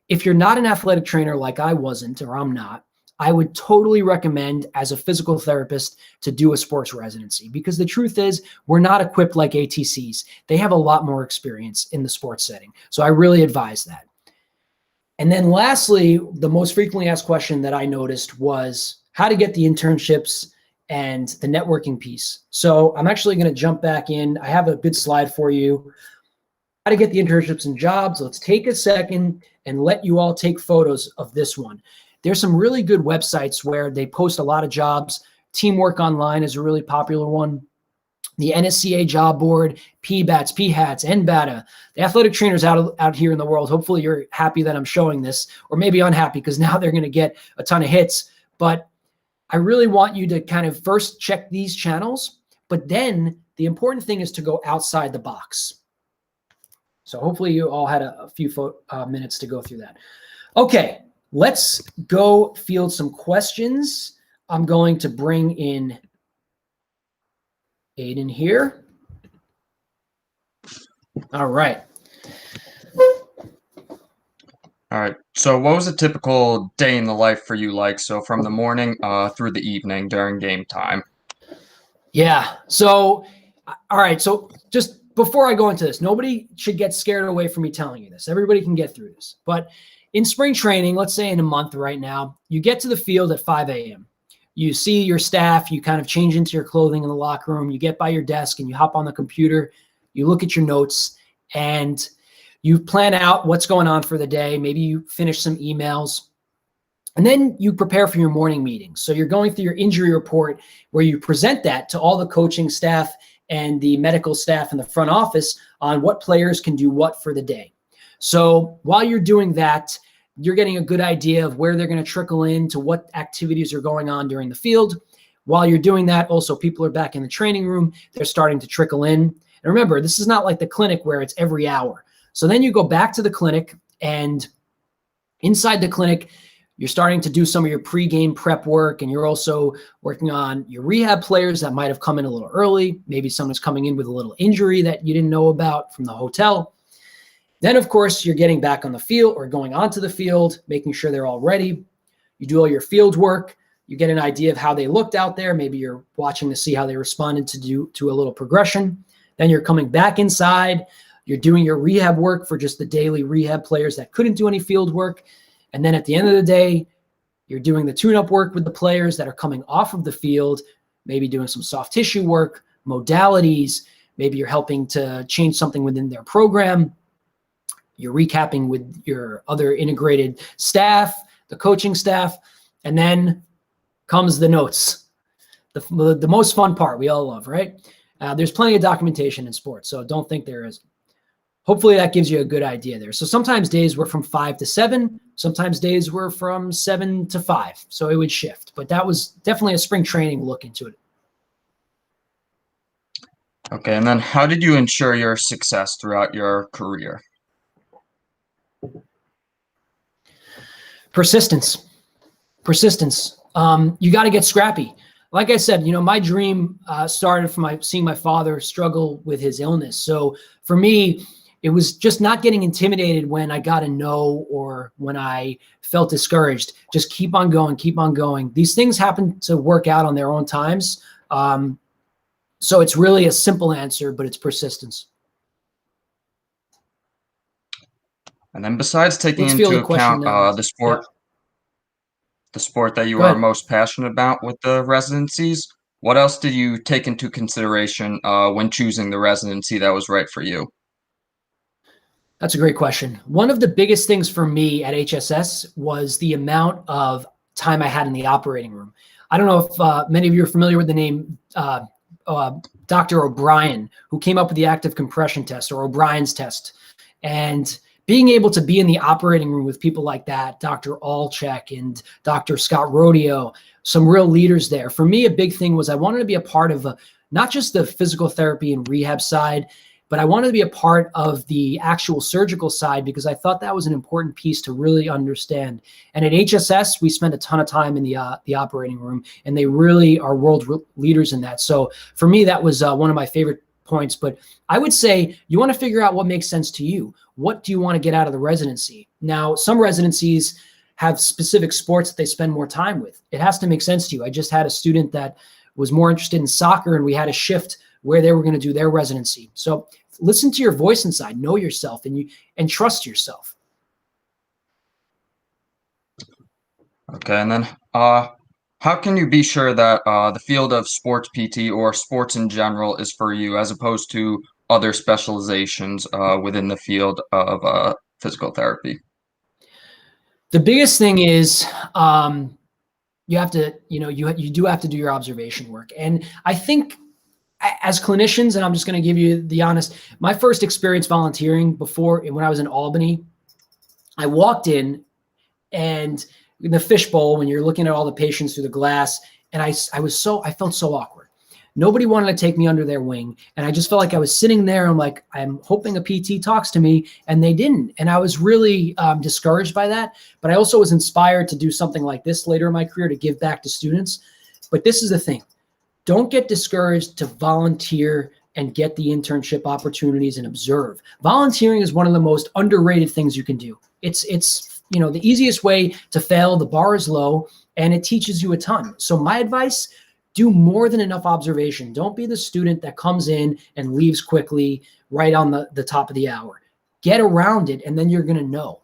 if you're not an athletic trainer like I wasn't, or I'm not, I would totally recommend as a physical therapist to do a sports residency, because the truth is we're not equipped like ATCs. They have a lot more experience in the sports setting. So I really advise that. And then lastly, the most frequently asked question that I noticed was how to get the internships and the networking piece. So I'm actually going to jump back in. I have a good slide for you. How to get the internships and jobs. Let's take a second and let you all take photos of this one. There's some really good websites where they post a lot of jobs. Teamwork Online is a really popular one. The NSCA job board, PBATS, PHATS, NBATA, the athletic trainers out here in the world. Hopefully you're happy that I'm showing this, or maybe unhappy because now they're going to get a ton of hits. But I really want you to kind of first check these channels, but then the important thing is to go outside the box. So hopefully you all had a few minutes to go through that. Okay, let's go field some questions. I'm going to bring in Aiden here. All right. All right. So what was a typical day in the life for you like? So from the morning through the evening during game time? Yeah. So, all right. So just before I go into this, nobody should get scared away from me telling you this. Everybody can get through this. But in spring training, let's say in a month right now, you get to the field at 5 a.m. You see your staff, you kind of change into your clothing in the locker room, you get by your desk and you hop on the computer, you look at your notes and you plan out what's going on for the day. Maybe you finish some emails and then you prepare for your morning meetings. So you're going through your injury report where you present that to all the coaching staff and the medical staff in the front office on what players can do what for the day. So while you're doing that, you're getting a good idea of where they're going to trickle in to what activities are going on during the field. While you're doing that, also people are back in the training room. They're starting to trickle in. And remember, this is not like the clinic where it's every hour. So then you go back to the clinic, and inside the clinic, you're starting to do some of your pregame prep work, and you're also working on your rehab players that might have come in a little early. Maybe someone's coming in with a little injury that you didn't know about from the hotel. Then, of course, you're getting back on the field or going onto the field, making sure they're all ready. You do all your field work. You get an idea of how they looked out there. Maybe you're watching to see how they responded to a little progression. Then you're coming back inside. You're doing your rehab work for just the daily rehab players that couldn't do any field work. And then at the end of the day, you're doing the tune-up work with the players that are coming off of the field, maybe doing some soft tissue work, modalities. Maybe you're helping to change something within their program. You're recapping with your other integrated staff, the coaching staff, and then comes the notes, the most fun part we all love, right? There's plenty of documentation in sports, so don't think there isn't. Hopefully that gives you a good idea there. So sometimes days were from 5 to 7, sometimes days were from 7 to 5, so it would shift. But that was definitely a spring training look into it. Okay, and then how did you ensure your success throughout your career? Persistence. You got to get scrappy. Like I said, my dream started from seeing my father struggle with his illness. So for me, it was just not getting intimidated when I got a no or when I felt discouraged. Just keep on going, keep on going. These things happen to work out on their own times. So it's really a simple answer, but it's persistence. And then besides taking into account the sport that you are most passionate about with the residencies, what else did you take into consideration when choosing the residency that was right for you? That's a great question. One of the biggest things for me at HSS was the amount of time I had in the operating room. I don't know if many of you are familiar with the name Dr. O'Brien, who came up with the active compression test, or O'Brien's test. And being able to be in the operating room with people like that, Dr. Allcheck and Dr. Scott Rodeo, some real leaders there. For me, a big thing was I wanted to be a part of not just the physical therapy and rehab side, but I wanted to be a part of the actual surgical side because I thought that was an important piece to really understand. And at HSS, we spent a ton of time in the operating room, and they really are world leaders in that. So for me, that was one of my favorite points. But I would say you want to figure out what makes sense to you. What do you want to get out of the residency? Now, some residencies have specific sports that they spend more time with. It has to make sense to you. I just had a student that was more interested in soccer, and we had a shift where they were going to do their residency. So listen to your voice inside, know yourself, and trust yourself. Okay, and then how can you be sure that the field of sports PT or sports in general is for you, as opposed to other specializations within the field of physical therapy? The biggest thing is you have to, you do have to do your observation work. And I think as clinicians, and I'm just going to give you the honest, my first experience volunteering when I was in Albany, I walked in, and in the fishbowl, when you're looking at all the patients through the glass, and I felt so awkward. Nobody wanted to take me under their wing. And I just felt like I was sitting there. I'm like, I'm hoping a PT talks to me, and they didn't. And I was really discouraged by that. But I also was inspired to do something like this later in my career to give back to students. But this is the thing. Don't get discouraged to volunteer and get the internship opportunities and observe. Volunteering is one of the most underrated things you can do. It's the easiest way to fail. The bar is low, and it teaches you a ton. So my advice, do more than enough observation. Don't be the student that comes in and leaves quickly right on the top of the hour. Get around it, and then you're going to know.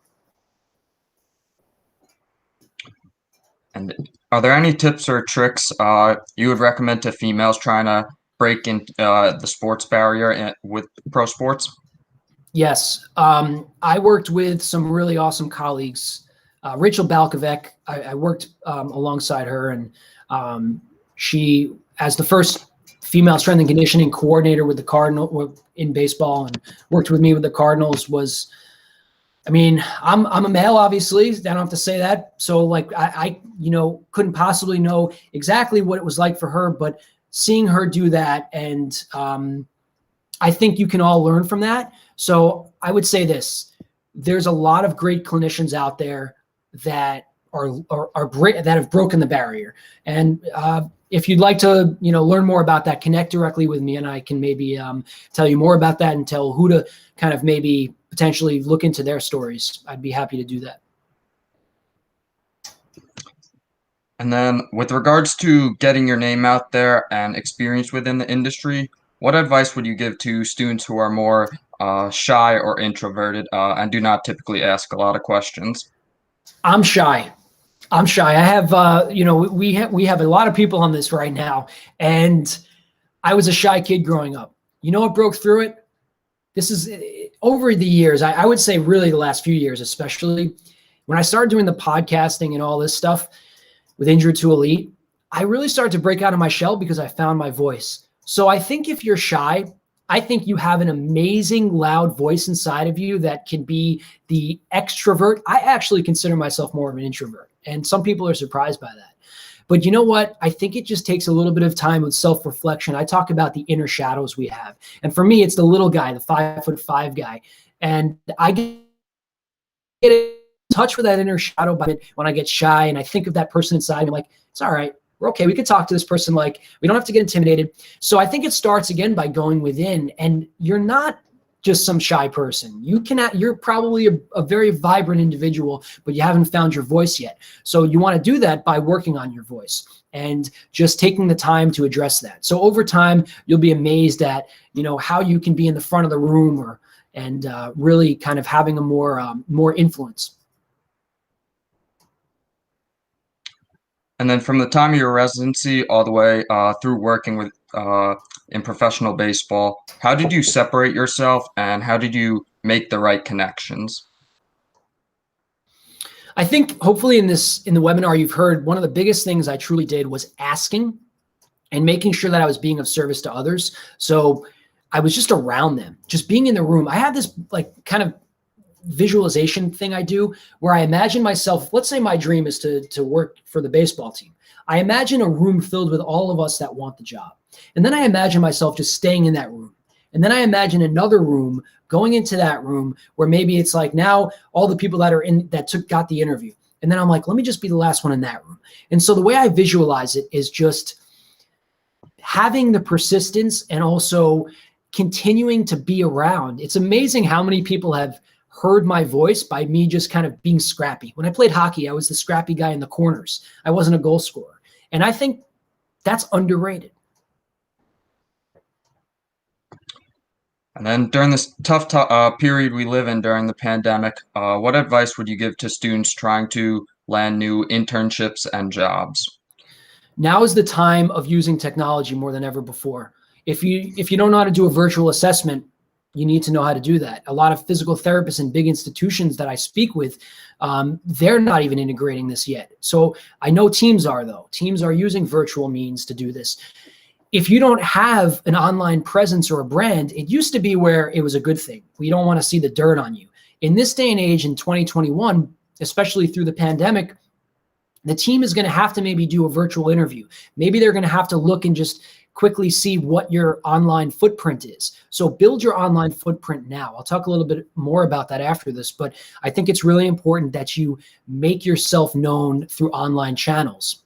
And are there any tips or tricks you would recommend to females trying to break into the sports barrier with pro sports? Yes. I worked with some really awesome colleagues. Rachel Balkovec, I worked alongside her, and she, as the first female strength and conditioning coordinator with the Cardinals in baseball, and worked with me with the Cardinals, I'm a male, obviously. I don't have to say that. So I couldn't possibly know exactly what it was like for her, but seeing her do that, and I think you can all learn from that. So I would say this: there's a lot of great clinicians out there that are great, that have broken the barrier. And if you'd like to, learn more about that, connect directly with me, and I can maybe tell you more about that and tell who to kind of maybe potentially look into their stories. I'd be happy to do that. And then with regards to getting your name out there and experience within the industry, what advice would you give to students who are more shy or introverted and do not typically ask a lot of questions? I'm shy. I have, we have a lot of people on this right now, and I was a shy kid growing up. You know what broke through it? This is over the years. I would say really the last few years, especially when I started doing the podcasting and all this stuff with Injured to Elite, I really started to break out of my shell because I found my voice. So I think if you're shy, I think you have an amazing loud voice inside of you that can be the extrovert. I actually consider myself more of an introvert, and some people are surprised by that. But you know what? I think it just takes a little bit of time with self-reflection. I talk about the inner shadows we have. And for me, it's the little guy, the 5'5" guy. And I get in touch with that inner shadow when I get shy, and I think of that person inside. I'm like, it's all right. We're okay. We can talk to this person. We don't have to get intimidated. So I think it starts again by going within, and you're not just some shy person. You're probably a very vibrant individual, but you haven't found your voice yet. So you want to do that by working on your voice and just taking the time to address that. So over time, you'll be amazed at, how you can be in the front of the room and really kind of having a more influence. And then from the time of your residency all the way through working with in professional baseball, how did you separate yourself, and how did you make the right connections? I think hopefully in the webinar you've heard, one of the biggest things I truly did was asking and making sure that I was being of service to others. So I was just around them, just being in the room. I have this kind of visualization thing I do where I imagine myself, let's say my dream is to work for the baseball team. I imagine a room filled with all of us that want the job. And then I imagine myself just staying in that room, And then I imagine another room, going into that room where maybe it's like now all the people that are in that got the interview. And then I'm like, let me just be the last one in that room. And so the way I visualize it is just having the persistence and also continuing to be around. It's amazing how many people have heard my voice by me just kind of being scrappy. When I played hockey, I was the scrappy guy in the corners. I wasn't a goal scorer. And I think that's underrated. And then during this tough period we live in during the pandemic, what advice would you give to students trying to land new internships and jobs? Now is the time of using technology more than ever before. If you don't know how to do a virtual assessment, you need to know how to do that. A lot of physical therapists in big institutions that I speak with, they're not even integrating this yet. So I know teams are, though. Teams are using virtual means to do this. If you don't have an online presence or a brand, it used to be where it was a good thing. We don't want to see the dirt on you. In this day and age, in 2021, especially through the pandemic, the team is going to have to maybe do a virtual interview. Maybe they're going to have to look and just quickly see what your online footprint is. So build your online footprint now. I'll talk a little bit more about that after this, but I think it's really important that you make yourself known through online channels.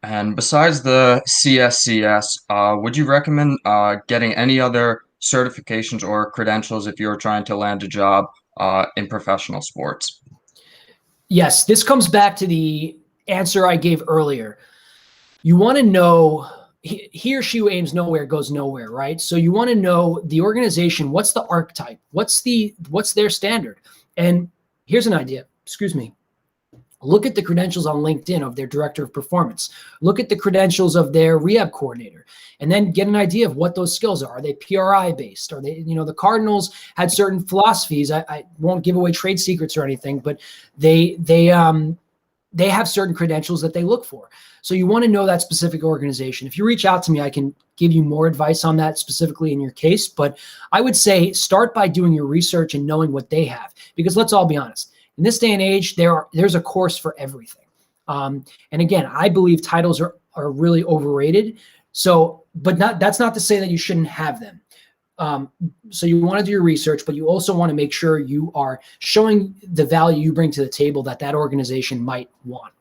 And besides the CSCS, would you recommend getting any other certifications or credentials if you're trying to land a job in professional sports? Yes, this comes back to the answer I gave earlier. You want to know, he or she who aims nowhere goes nowhere, right? So you want to know the organization, what's the archetype? What's their standard? And here's an idea, excuse me. Look at the credentials on LinkedIn of their director of performance. Look at the credentials of their rehab coordinator, and then get an idea of what those skills are. Are they PRI based? Are they, the Cardinals had certain philosophies. I won't give away trade secrets or anything, but they have certain credentials that they look for. So you want to know that specific organization. If you reach out to me, I can give you more advice on that specifically in your case. But I would say start by doing your research and knowing what they have, because let's all be honest. In this day and age, there's a course for everything. And again, I believe titles are really overrated. So, but that's not to say that you shouldn't have them. So you want to do your research, but you also want to make sure you are showing the value you bring to the table that organization might want.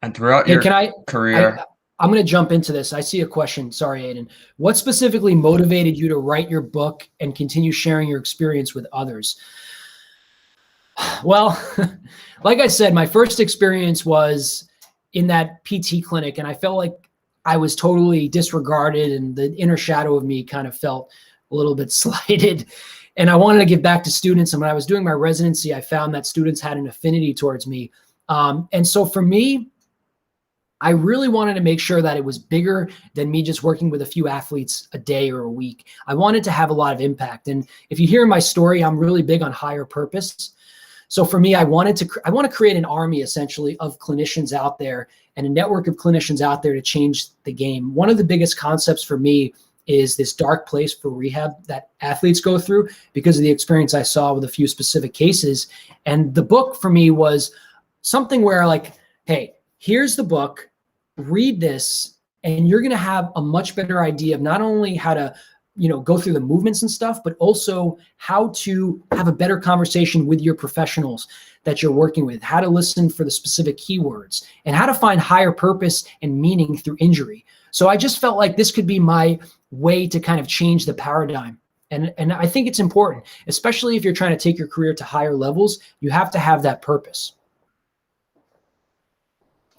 And throughout your career, I'm going to jump into this. I see a question. Sorry, Aiden. What specifically motivated you to write your book and continue sharing your experience with others? Well, like I said, my first experience was in that PT clinic, and I felt like I was totally disregarded, and the inner shadow of me kind of felt a little bit slighted. And I wanted to give back to students. And when I was doing my residency, I found that students had an affinity towards me. And so for me, I really wanted to make sure that it was bigger than me just working with a few athletes a day or a week. I wanted to have a lot of impact. And if you hear my story, I'm really big on higher purpose. So for me, I want to create an army essentially of clinicians out there and a network of clinicians out there to change the game. One of the biggest concepts for me is this dark place for rehab that athletes go through because of the experience I saw with a few specific cases. And the book for me was something where like, hey, here's the book, read this, and you're going to have a much better idea of not only how to, go through the movements and stuff, but also how to have a better conversation with your professionals that you're working with, how to listen for the specific keywords, and how to find higher purpose and meaning through injury. So I just felt like this could be my way to kind of change the paradigm. And I think it's important, especially if you're trying to take your career to higher levels, you have to have that purpose.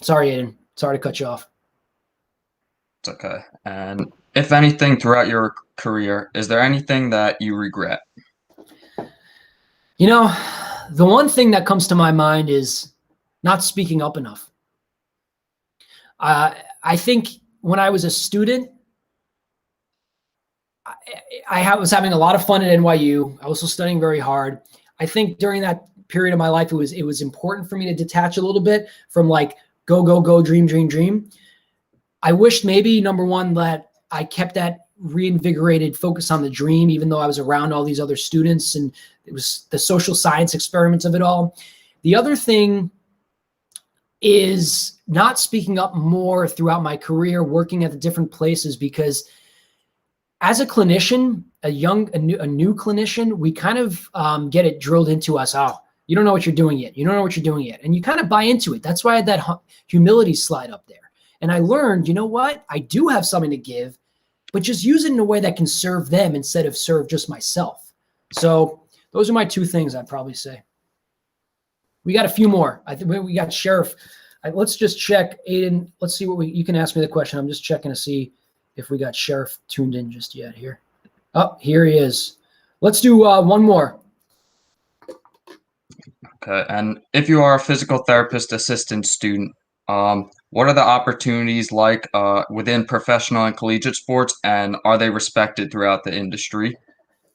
Sorry, Aiden. Sorry to cut you off. It's okay. And if anything, throughout your career, is there anything that you regret? The one thing that comes to my mind is not speaking up enough. I think when I was a student, I was having a lot of fun at NYU. I was also studying very hard. I think during that period of my life, it was important for me to detach a little bit from like, go, go, go, dream, dream, dream. I wished maybe, number one, that I kept that reinvigorated focus on the dream, even though I was around all these other students and it was the social science experiments of it all. The other thing is not speaking up more throughout my career, working at the different places, because as a clinician, a new clinician, we kind of get it drilled into us. Oh, you don't know what you're doing yet. You don't know what you're doing yet. And you kind of buy into it. That's why I had that humility slide up there. And I learned, you know what? I do have something to give, but just use it in a way that can serve them instead of serve just myself. So those are my two things I'd probably say. We got a few more. I think we got Sheriff. Let's just check, Aiden. Let's see what you can ask me the question. I'm just checking to see if we got Sheriff tuned in just yet here. Oh, here he is. Let's do one more. Okay, and if you are a physical therapist assistant student, what are the opportunities like within professional and collegiate sports, and are they respected throughout the industry?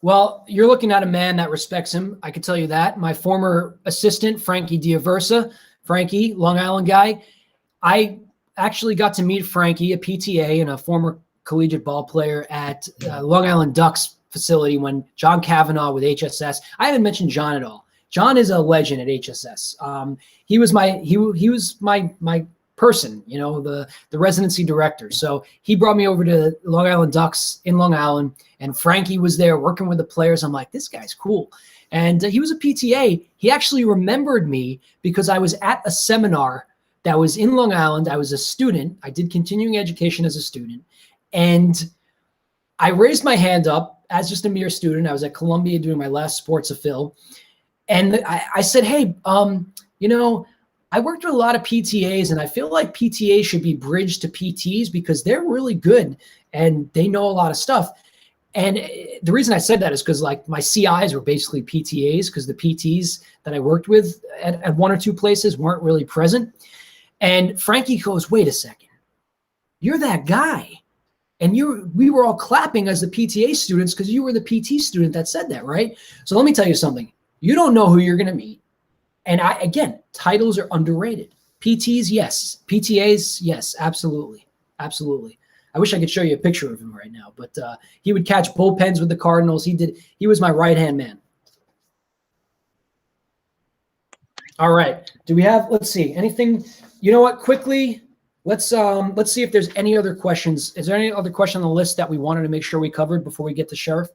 Well, you're looking at a man that respects him. I can tell you that. My former assistant, Frankie Diaversa, Frankie, Long Island guy. I actually got to meet Frankie, a PTA and a former collegiate ball player at Long Island Ducks facility when John Kavanaugh with HSS. I haven't mentioned John at all. John is a legend at HSS. He was my person, you know, the residency director. So he brought me over to Long Island Ducks in Long Island, and Frankie was there working with the players. I'm like, this guy's cool. And he was a PTA. He actually remembered me because I was at a seminar that was in Long Island. I was a student. I did continuing education as a student. And I raised my hand up as just a mere student. I was at Columbia doing my last sports affill. And I said, hey, you know, I worked with a lot of PTAs, and I feel like PTAs should be bridged to PTs because they're really good and they know a lot of stuff. And the reason I said that is because like my CIs were basically PTAs because the PTs that I worked with at one or two places weren't really present. And Frankie goes, wait a second, you're that guy. And we were all clapping as the PTA students because you were the PT student that said that, right? So let me tell you something. You don't know who you're going to meet. And again, titles are underrated. PTs, yes. PTAs, yes, absolutely. Absolutely. I wish I could show you a picture of him right now, but he would catch bullpens with the Cardinals. He was my right-hand man. All right. Do we have, let's see, anything, you know what, quickly, let's see if there's any other questions. Is there any other question on the list that we wanted to make sure we covered before we get to Sheriff?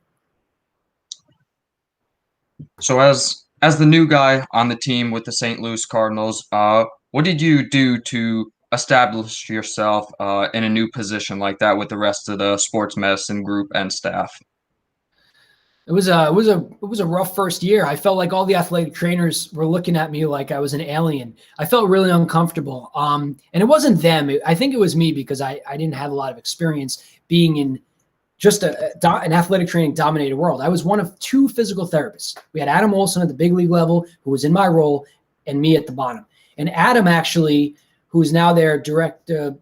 So as the new guy on the team with the St. Louis Cardinals, what did you do to establish yourself in a new position like that with the rest of the sports medicine group and staff? It was a rough first year. I felt like all the athletic trainers were looking at me like I was an alien. I felt really uncomfortable. And it wasn't them. I think it was me because I didn't have a lot of experience being in just an athletic training dominated world. I was one of two physical therapists. We had Adam Olson at the big league level, who was in my role, and me at the bottom. And Adam actually, who is now their their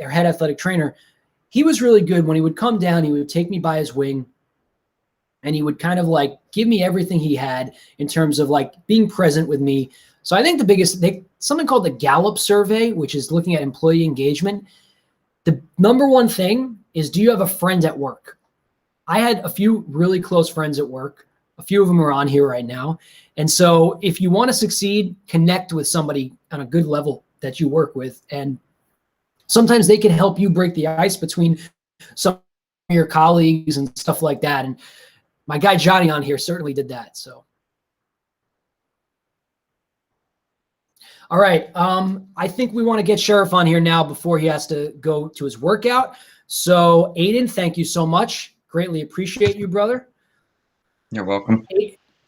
head athletic trainer, he was really good. When he would come down, he would take me by his wing, and he would kind of like give me everything he had in terms of like being present with me. So I think the biggest, something called the Gallup survey, which is looking at employee engagement. The number one thing is, do you have a friend at work? I had a few really close friends at work. A few of them are on here right now. And so if you want to succeed, connect with somebody on a good level that you work with. And sometimes they can help you break the ice between some of your colleagues and stuff like that. And my guy Johnny on here certainly did that. So, all right. I think we want to get Sheriff on here now before he has to go to his workout. So, Aiden, thank you so much. Greatly appreciate you, brother. You're welcome.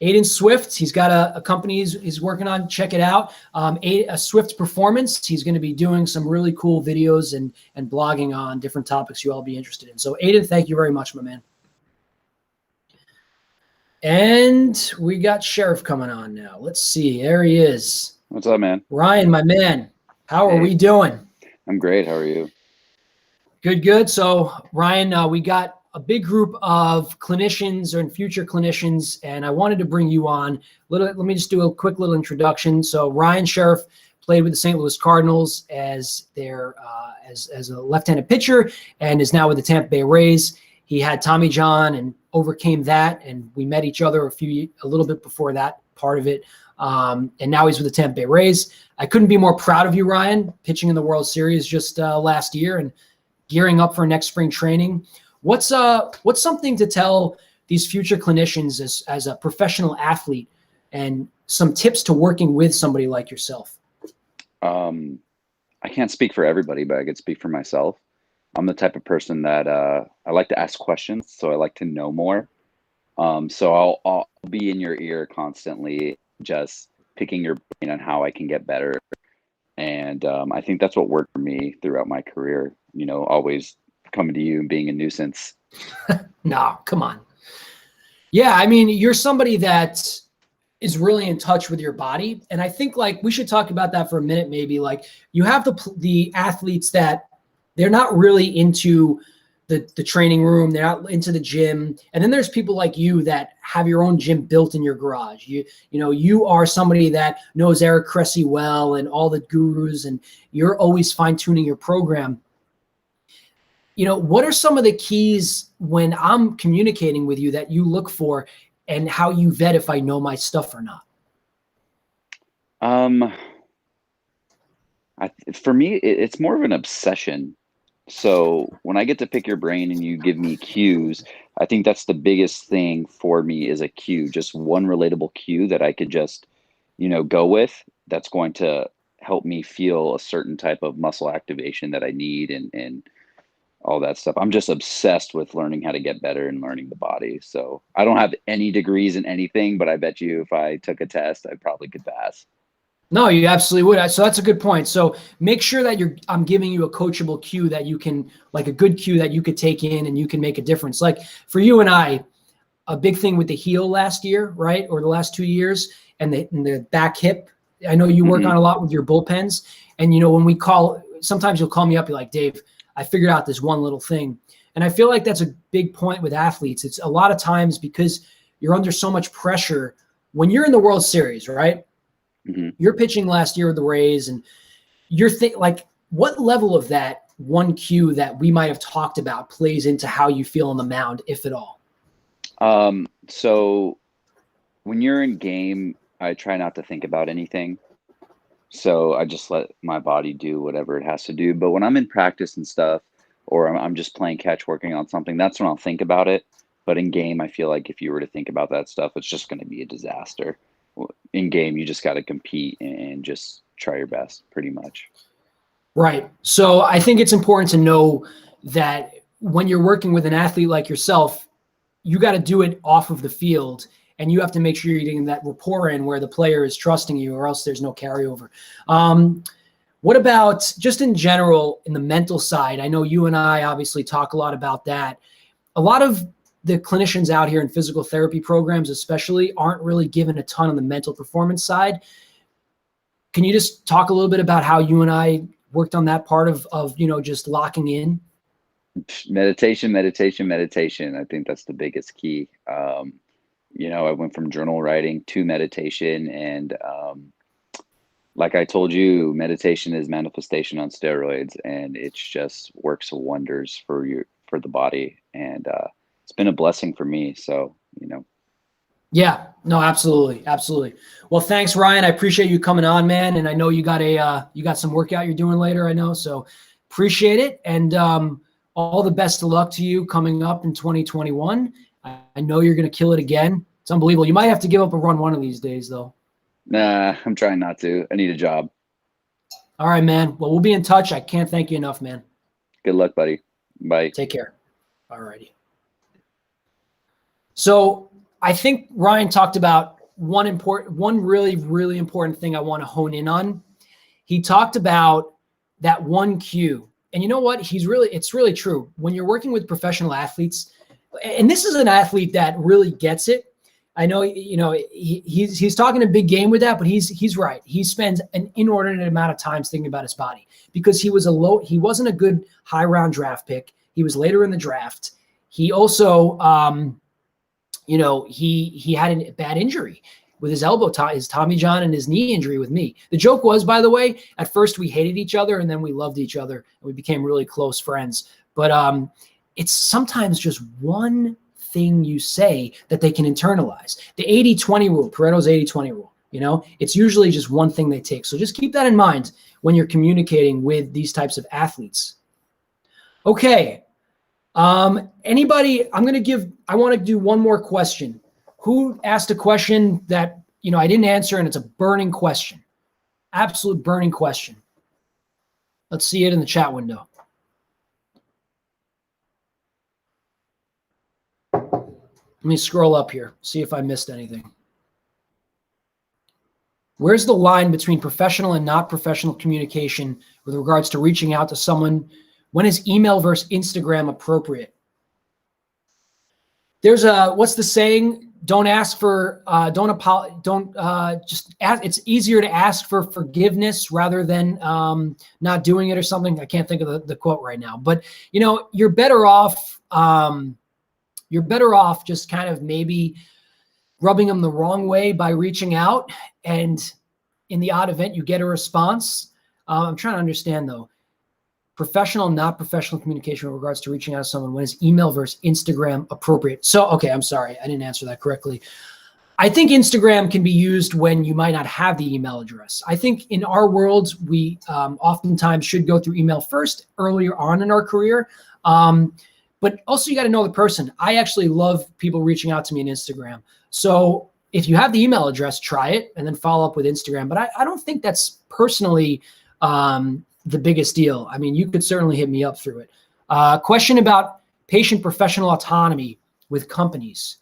Aiden Swift, he's got a company he's working on. Check it out. A Swift Performance. He's going to be doing some really cool videos and blogging on different topics you all be interested in. So, Aiden, thank you very much, my man. And we got Sheriff coming on now. Let's see. There he is. What's up, man? Ryan, my man. How are we doing? I'm great. How are you? Good, good. So, Ryan, we got a big group of clinicians and future clinicians, and I wanted to bring you on. Let me just do a quick little introduction. So, Ryan Sheriff played with the St. Louis Cardinals as their as a left-handed pitcher, and is now with the Tampa Bay Rays. He had Tommy John and overcame that, and we met each other a little bit before that part of it. And now he's with the Tampa Bay Rays. I couldn't be more proud of you, Ryan, pitching in the World Series just last year and gearing up for next spring training. What's something to tell these future clinicians as a professional athlete, and some tips to working with somebody like yourself? I can't speak for everybody, but I could speak for myself. I'm the type of person that I like to ask questions, so I like to know more. So I'll be in your ear constantly, just picking your brain on how I can get better. And I think that's what worked for me throughout my career. Always coming to you and being a nuisance. No, come on. Yeah, I mean, you're somebody that is really in touch with your body. And I think we should talk about that for a minute, maybe. You have the athletes that they're not really into the training room. They're not into the gym. And then there's people like you that have your own gym built in your garage. You are somebody that knows Eric Cressy well and all the gurus, and you're always fine tuning your program. What are some of the keys when I'm communicating with you that you look for, and how you vet if I know my stuff or not? For me, it's more of an obsession. So when I get to pick your brain and you give me cues, I think that's the biggest thing for me, is a cue, just one relatable cue that I could just, go with, that's going to help me feel a certain type of muscle activation that I need, and all that stuff. I'm just obsessed with learning how to get better and learning the body. So I don't have any degrees in anything, but I bet you if I took a test, I probably could pass. No, you absolutely would. So that's a good point. So make sure that I'm giving you a coachable cue that you can, a good cue that you could take in and you can make a difference. For you and I, a big thing with the heel last year, right? Or the last 2 years, and the back hip. I know you work on a lot with your bullpens, and when sometimes you'll call me up, you're like, Dave, I figured out this one little thing. And I feel like that's a big point with athletes. It's a lot of times because you're under so much pressure when you're in the World Series, right? Mm-hmm. You're pitching last year with the Rays, and you're what level of that one cue that we might have talked about plays into how you feel on the mound, if at all? So when you're in game, I try not to think about anything. So I just let my body do whatever it has to do. But when I'm in practice and stuff, or I'm just playing catch, working on something, that's when I'll think about it. But in game, I feel like if you were to think about that stuff, it's just going to be a disaster. In game, you just got to compete and just try your best, pretty much. Right. So I think it's important to know that when you're working with an athlete like yourself, you got to do it off of the field. And you have to make sure you're getting that rapport in where the player is trusting you, or else there's no carryover. What about just in general in the mental side? I know you and I obviously talk a lot about that. A lot of the clinicians out here in physical therapy programs especially aren't really given a ton on the mental performance side. Can you just talk a little bit about how you and I worked on that part of just locking in? Meditation. I think that's the biggest key. I went from journal writing to meditation, and like I told you, meditation is manifestation on steroids, and it just works wonders for the body, and it's been a blessing for me. So Yeah, no, absolutely. Well, thanks, Ryan. I appreciate you coming on, man, and I know you got some workout you're doing later. I know, so appreciate it, and all the best of luck to you coming up in 2021. I know you're going to kill it again. It's unbelievable. You might have to give up a run one of these days, though. Nah, I'm trying not to. I need a job. All right, man. Well, we'll be in touch. I can't thank you enough, man. Good luck, buddy. Bye. Take care. All righty. So I think Ryan talked about one really, really important thing I want to hone in on. He talked about that one cue. And you know what? It's really true. When you're working with professional athletes, and this is an athlete that really gets it. I know, he's talking a big game with that, but he's right. He spends an inordinate amount of time thinking about his body because he wasn't a good high round draft pick. He was later in the draft. He also, he had a bad injury with his elbow, his Tommy John, and his knee injury with me. The joke was, by the way, at first we hated each other and then we loved each other and we became really close friends. But it's sometimes just one thing you say that they can internalize. The 80-20 rule, Pareto's 80-20 rule, it's usually just one thing they take. So just keep that in mind when you're communicating with these types of athletes. Okay. Anybody, I want to do one more question. Who asked a question that, I didn't answer, and it's a burning question, absolute burning question. Let's see it in the chat window. Let me scroll up here, see if I missed anything. Where's the line between professional and not professional communication with regards to reaching out to someone? When is email versus Instagram appropriate? There's what's the saying? Don't ask for, just ask. It's easier to ask for forgiveness rather than not doing it or something. I can't think of the quote right now, but you're better off just kind of maybe rubbing them the wrong way by reaching out, and in the odd event you get a response. I'm trying to understand though. Professional, not professional communication with regards to reaching out to someone. When is email versus Instagram appropriate? So, okay, I'm sorry. I didn't answer that correctly. I think Instagram can be used when you might not have the email address. I think in our worlds, we oftentimes should go through email first earlier on in our career. But also you got to know the person. I actually love people reaching out to me on Instagram. So if you have the email address, try it and then follow up with Instagram. But I don't think that's personally the biggest deal. I mean, you could certainly hit me up through it. Question about patient professional autonomy with companies.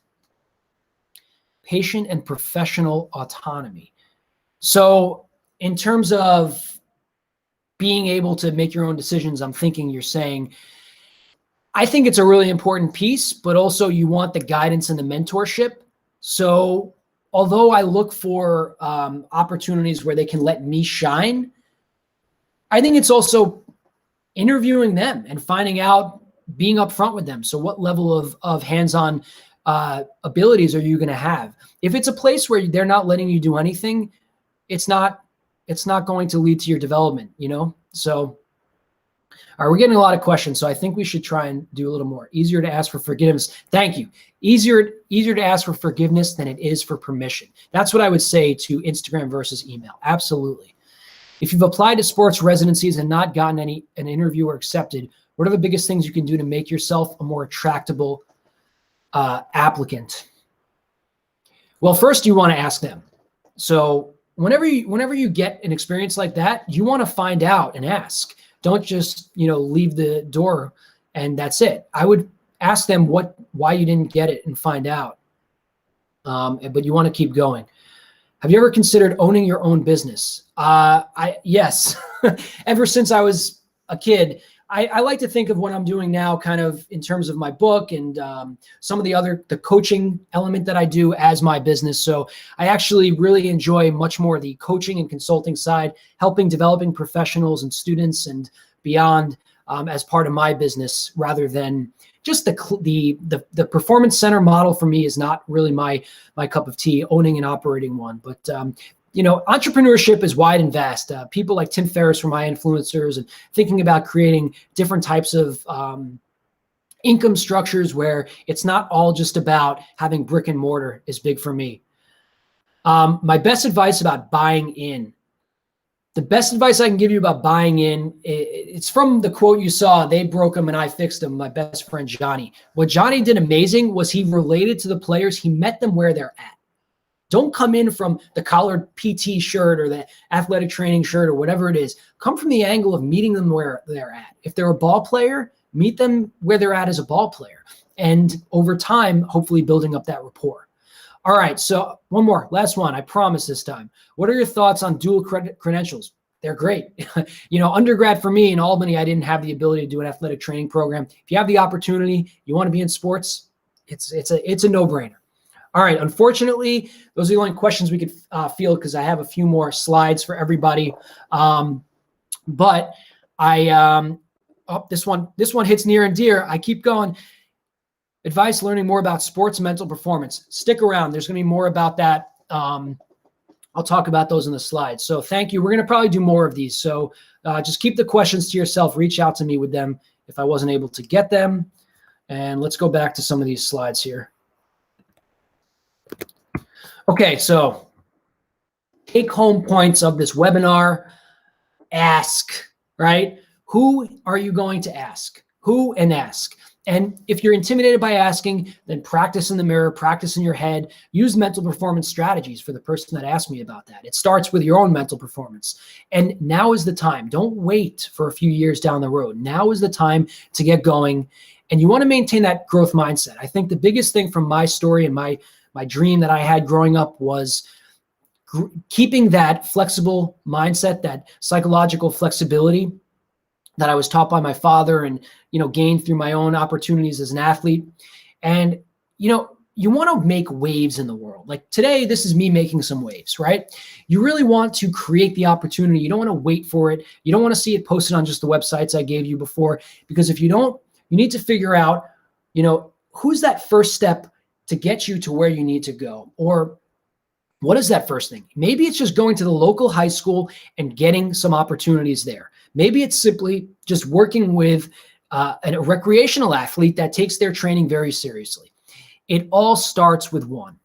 Patient and professional autonomy. So in terms of being able to make your own decisions, I'm thinking you're saying, I think it's a really important piece, but also you want the guidance and the mentorship. So although I look for opportunities where they can let me shine, I think it's also interviewing them and finding out, being upfront with them. So what level of hands-on abilities are you going to have? If it's a place where they're not letting you do anything, it's not going to lead to your development, So, all right, we're getting a lot of questions, so I think we should try and do a little more. Easier to ask for forgiveness. Thank you. Easier to ask for forgiveness than it is for permission. That's what I would say to Instagram versus email. Absolutely. If you've applied to sports residencies and not gotten an interview or accepted, what are the biggest things you can do to make yourself a more attractable applicant? Well, first you want to ask them. So whenever you get an experience like that, you want to find out and ask. Don't just leave the door and that's it. I would ask them why you didn't get it and find out. But you want to keep going. Have you ever considered owning your own business? Yes. Ever since I was a kid, I like to think of what I'm doing now kind of in terms of my book and some of the coaching element that I do as my business. So I actually really enjoy much more the coaching and consulting side, helping developing professionals and students and beyond as part of my business, rather than just the performance center model. For me is not really my cup of tea, owning and operating one. But entrepreneurship is wide and vast. People like Tim Ferriss were my influencers, and thinking about creating different types of income structures where it's not all just about having brick and mortar is big for me. My best advice about buying in. The best advice I can give you about buying in, it's from the quote you saw, "They broke them and I fixed them," my best friend Johnny. What Johnny did amazing was he related to the players. He met them where they're at. Don't come in from the collared PT shirt or the athletic training shirt or whatever it is. Come from the angle of meeting them where they're at. If they're a ball player, meet them where they're at as a ball player. And over time, hopefully building up that rapport. All right, so one more, last one, I promise this time. What are your thoughts on dual credentials? They're great. Undergrad for me in Albany, I didn't have the ability to do an athletic training program. If you have the opportunity, you want to be in sports, it's a no-brainer. All right, unfortunately, those are the only questions we could field because I have a few more slides for everybody. But this one hits near and dear. I keep going. Advice learning more about sports mental performance. Stick around. There's going to be more about that. I'll talk about those in the slides. So thank you. We're going to probably do more of these. So just keep the questions to yourself. Reach out to me with them if I wasn't able to get them. And let's go back to some of these slides here. Okay, so take home points of this webinar. Ask, right? Who are you going to ask? Who and ask. And if you're intimidated by asking, then practice in the mirror, practice in your head, use mental performance strategies for the person that asked me about that. It starts with your own mental performance. And now is the time. Don't wait for a few years down the road. Now is the time to get going. And you want to maintain that growth mindset. I think the biggest thing from my story and my dream that I had growing up was keeping that flexible mindset, that psychological flexibility that I was taught by my father and, gained through my own opportunities as an athlete. And, you want to make waves in the world. Like today, this is me making some waves, right? You really want to create the opportunity. You don't want to wait for it. You don't want to see it posted on just the websites I gave you before, because if you don't, you need to figure out, who's that first step to get you to where you need to go? Or what is that first thing? Maybe it's just going to the local high school and getting some opportunities there. Maybe it's simply just working with a recreational athlete that takes their training very seriously. It all starts with one.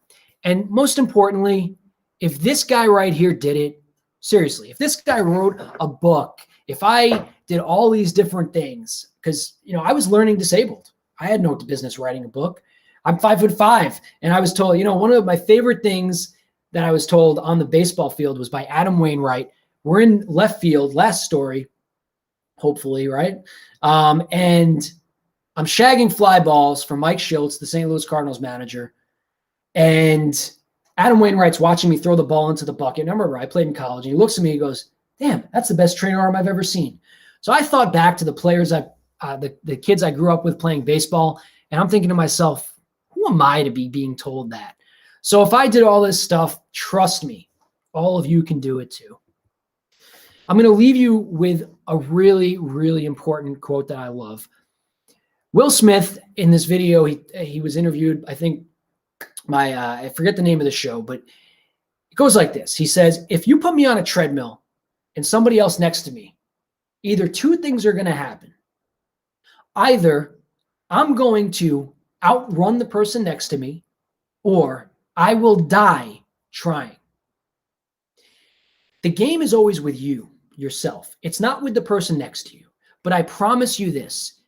And most importantly, if this guy right here did it, seriously, if this guy wrote a book, if I did all these different things, because, I was learning disabled. I had no business writing a book. I'm 5'5", and I was told, one of my favorite things that I was told on the baseball field was by Adam Wainwright. We're in left field, last story, hopefully, right? And I'm shagging fly balls for Mike Schultz, the St. Louis Cardinals manager. And Adam Wainwright's watching me throw the ball into the bucket. And I remember I played in college, and he looks at me and goes, "Damn, that's the best trainer arm I've ever seen." So I thought back to the players, the kids I grew up with playing baseball, and I'm thinking to myself, who am I to be being told that? So if I did all this stuff, trust me, all of you can do it too. I'm going to leave you with a really, really important quote that I love. Will Smith, in this video, he was interviewed, I think I forget the name of the show, but it goes like this. He says, if you put me on a treadmill and somebody else next to me, either two things are going to happen. Either I'm going to outrun the person next to me, or I will die trying. The game is always with you, yourself. It's not with the person next to you. But I promise you this,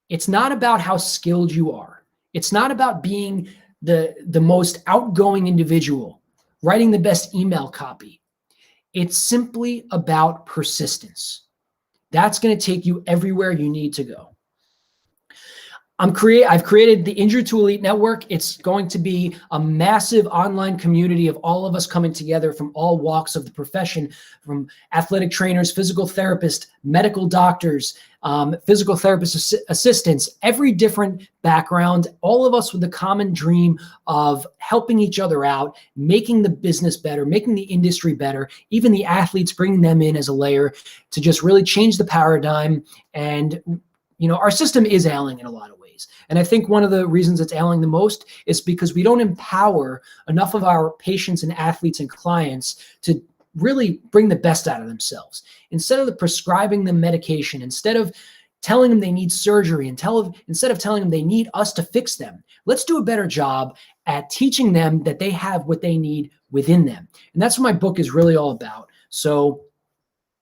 it's not about how skilled you are. It's not about being the most outgoing individual, writing the best email copy. It's simply about persistence. That's going to take you everywhere you need to go. I've created the Injured to Elite Network. It's going to be a massive online community of all of us coming together from all walks of the profession, from athletic trainers, physical therapists, medical doctors, physical therapist assistants, every different background, all of us with the common dream of helping each other out, making the business better, making the industry better, even the athletes, bringing them in as a layer to just really change the paradigm. And our system is ailing in a lot of ways. And I think one of the reasons it's ailing the most is because we don't empower enough of our patients and athletes and clients to really bring the best out of themselves. Instead of prescribing them medication, instead of telling them they need surgery, instead of telling them they need us to fix them, let's do a better job at teaching them that they have what they need within them. And that's what my book is really all about. So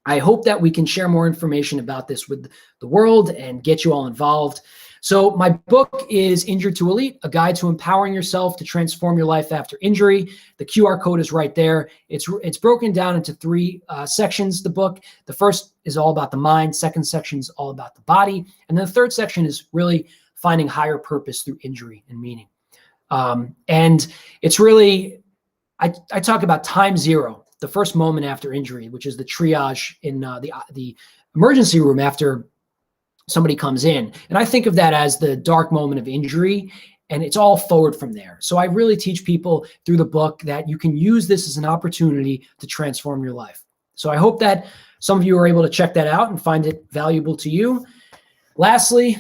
I hope that we can share more information about this with the world and get you all involved. So my book is Injured to Elite, a guide to empowering yourself to transform your life after injury. The QR code is right there. It's broken down into three sections, the book. The first is all about the mind. Second section is all about the body. And then the third section is really finding higher purpose through injury and meaning. And it's really, I talk about time zero, the first moment after injury, which is the triage in the emergency room after somebody comes in. And I think of that as the dark moment of injury, and it's all forward from there. So I really teach people through the book that you can use this as an opportunity to transform your life. So I hope that some of you are able to check that out and find it valuable to you. Lastly,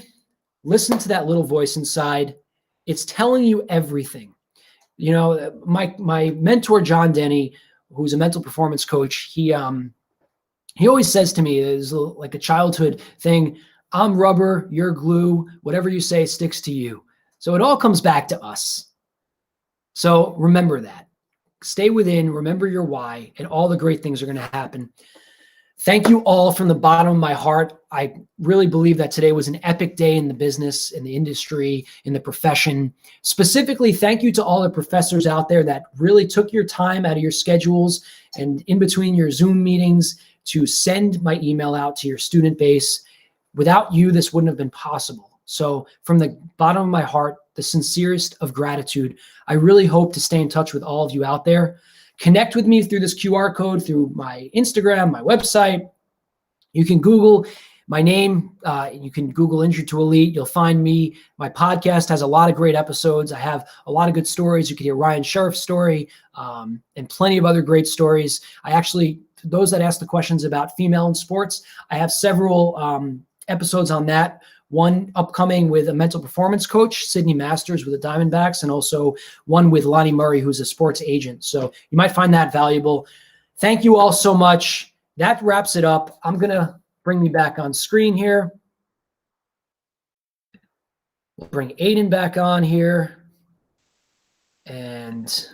listen to that little voice inside. It's telling you everything. My mentor, John Denny, who's a mental performance coach, he always says to me, it's like a childhood thing, I'm rubber, you're glue, whatever you say sticks to you. So it all comes back to us. So remember that. Stay within, remember your why, and all the great things are going to happen. Thank you all from the bottom of my heart. I really believe that today was an epic day in the business, in the industry, in the profession. Specifically, thank you to all the professors out there that really took your time out of your schedules and in between your Zoom meetings to send my email out to your student base. Without you, this wouldn't have been possible. So from the bottom of my heart, the sincerest of gratitude, I really hope to stay in touch with all of you out there. Connect with me through this QR code, through my Instagram, my website. You can Google my name. You can Google Injured to Elite. You'll find me. My podcast has a lot of great episodes. I have a lot of good stories. You can hear Ryan Sheriff's story and plenty of other great stories. I actually, those that ask the questions about female in sports, I have several episodes on that. One upcoming with a mental performance coach, Sydney Masters with the Diamondbacks, and also one with Lonnie Murray, who's a sports agent. So you might find that valuable. Thank you all so much. That wraps it up. I'm going to bring me back on screen here. We'll bring Aiden back on here. And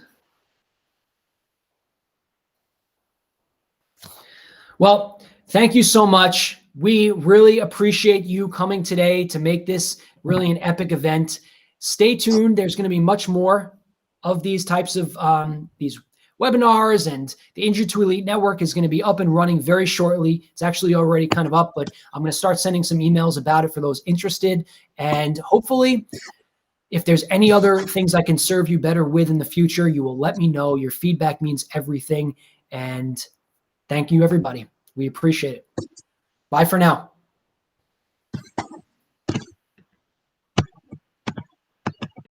well, thank you so much. We really appreciate you coming today to make this really an epic event. Stay tuned. There's going to be much more of these types of these webinars, and the Injured to Elite Network is going to be up and running very shortly. It's actually already kind of up, but I'm going to start sending some emails about it for those interested. And hopefully, if there's any other things I can serve you better with in the future, you will let me know. Your feedback means everything. And thank you, everybody. We appreciate it. Bye for now.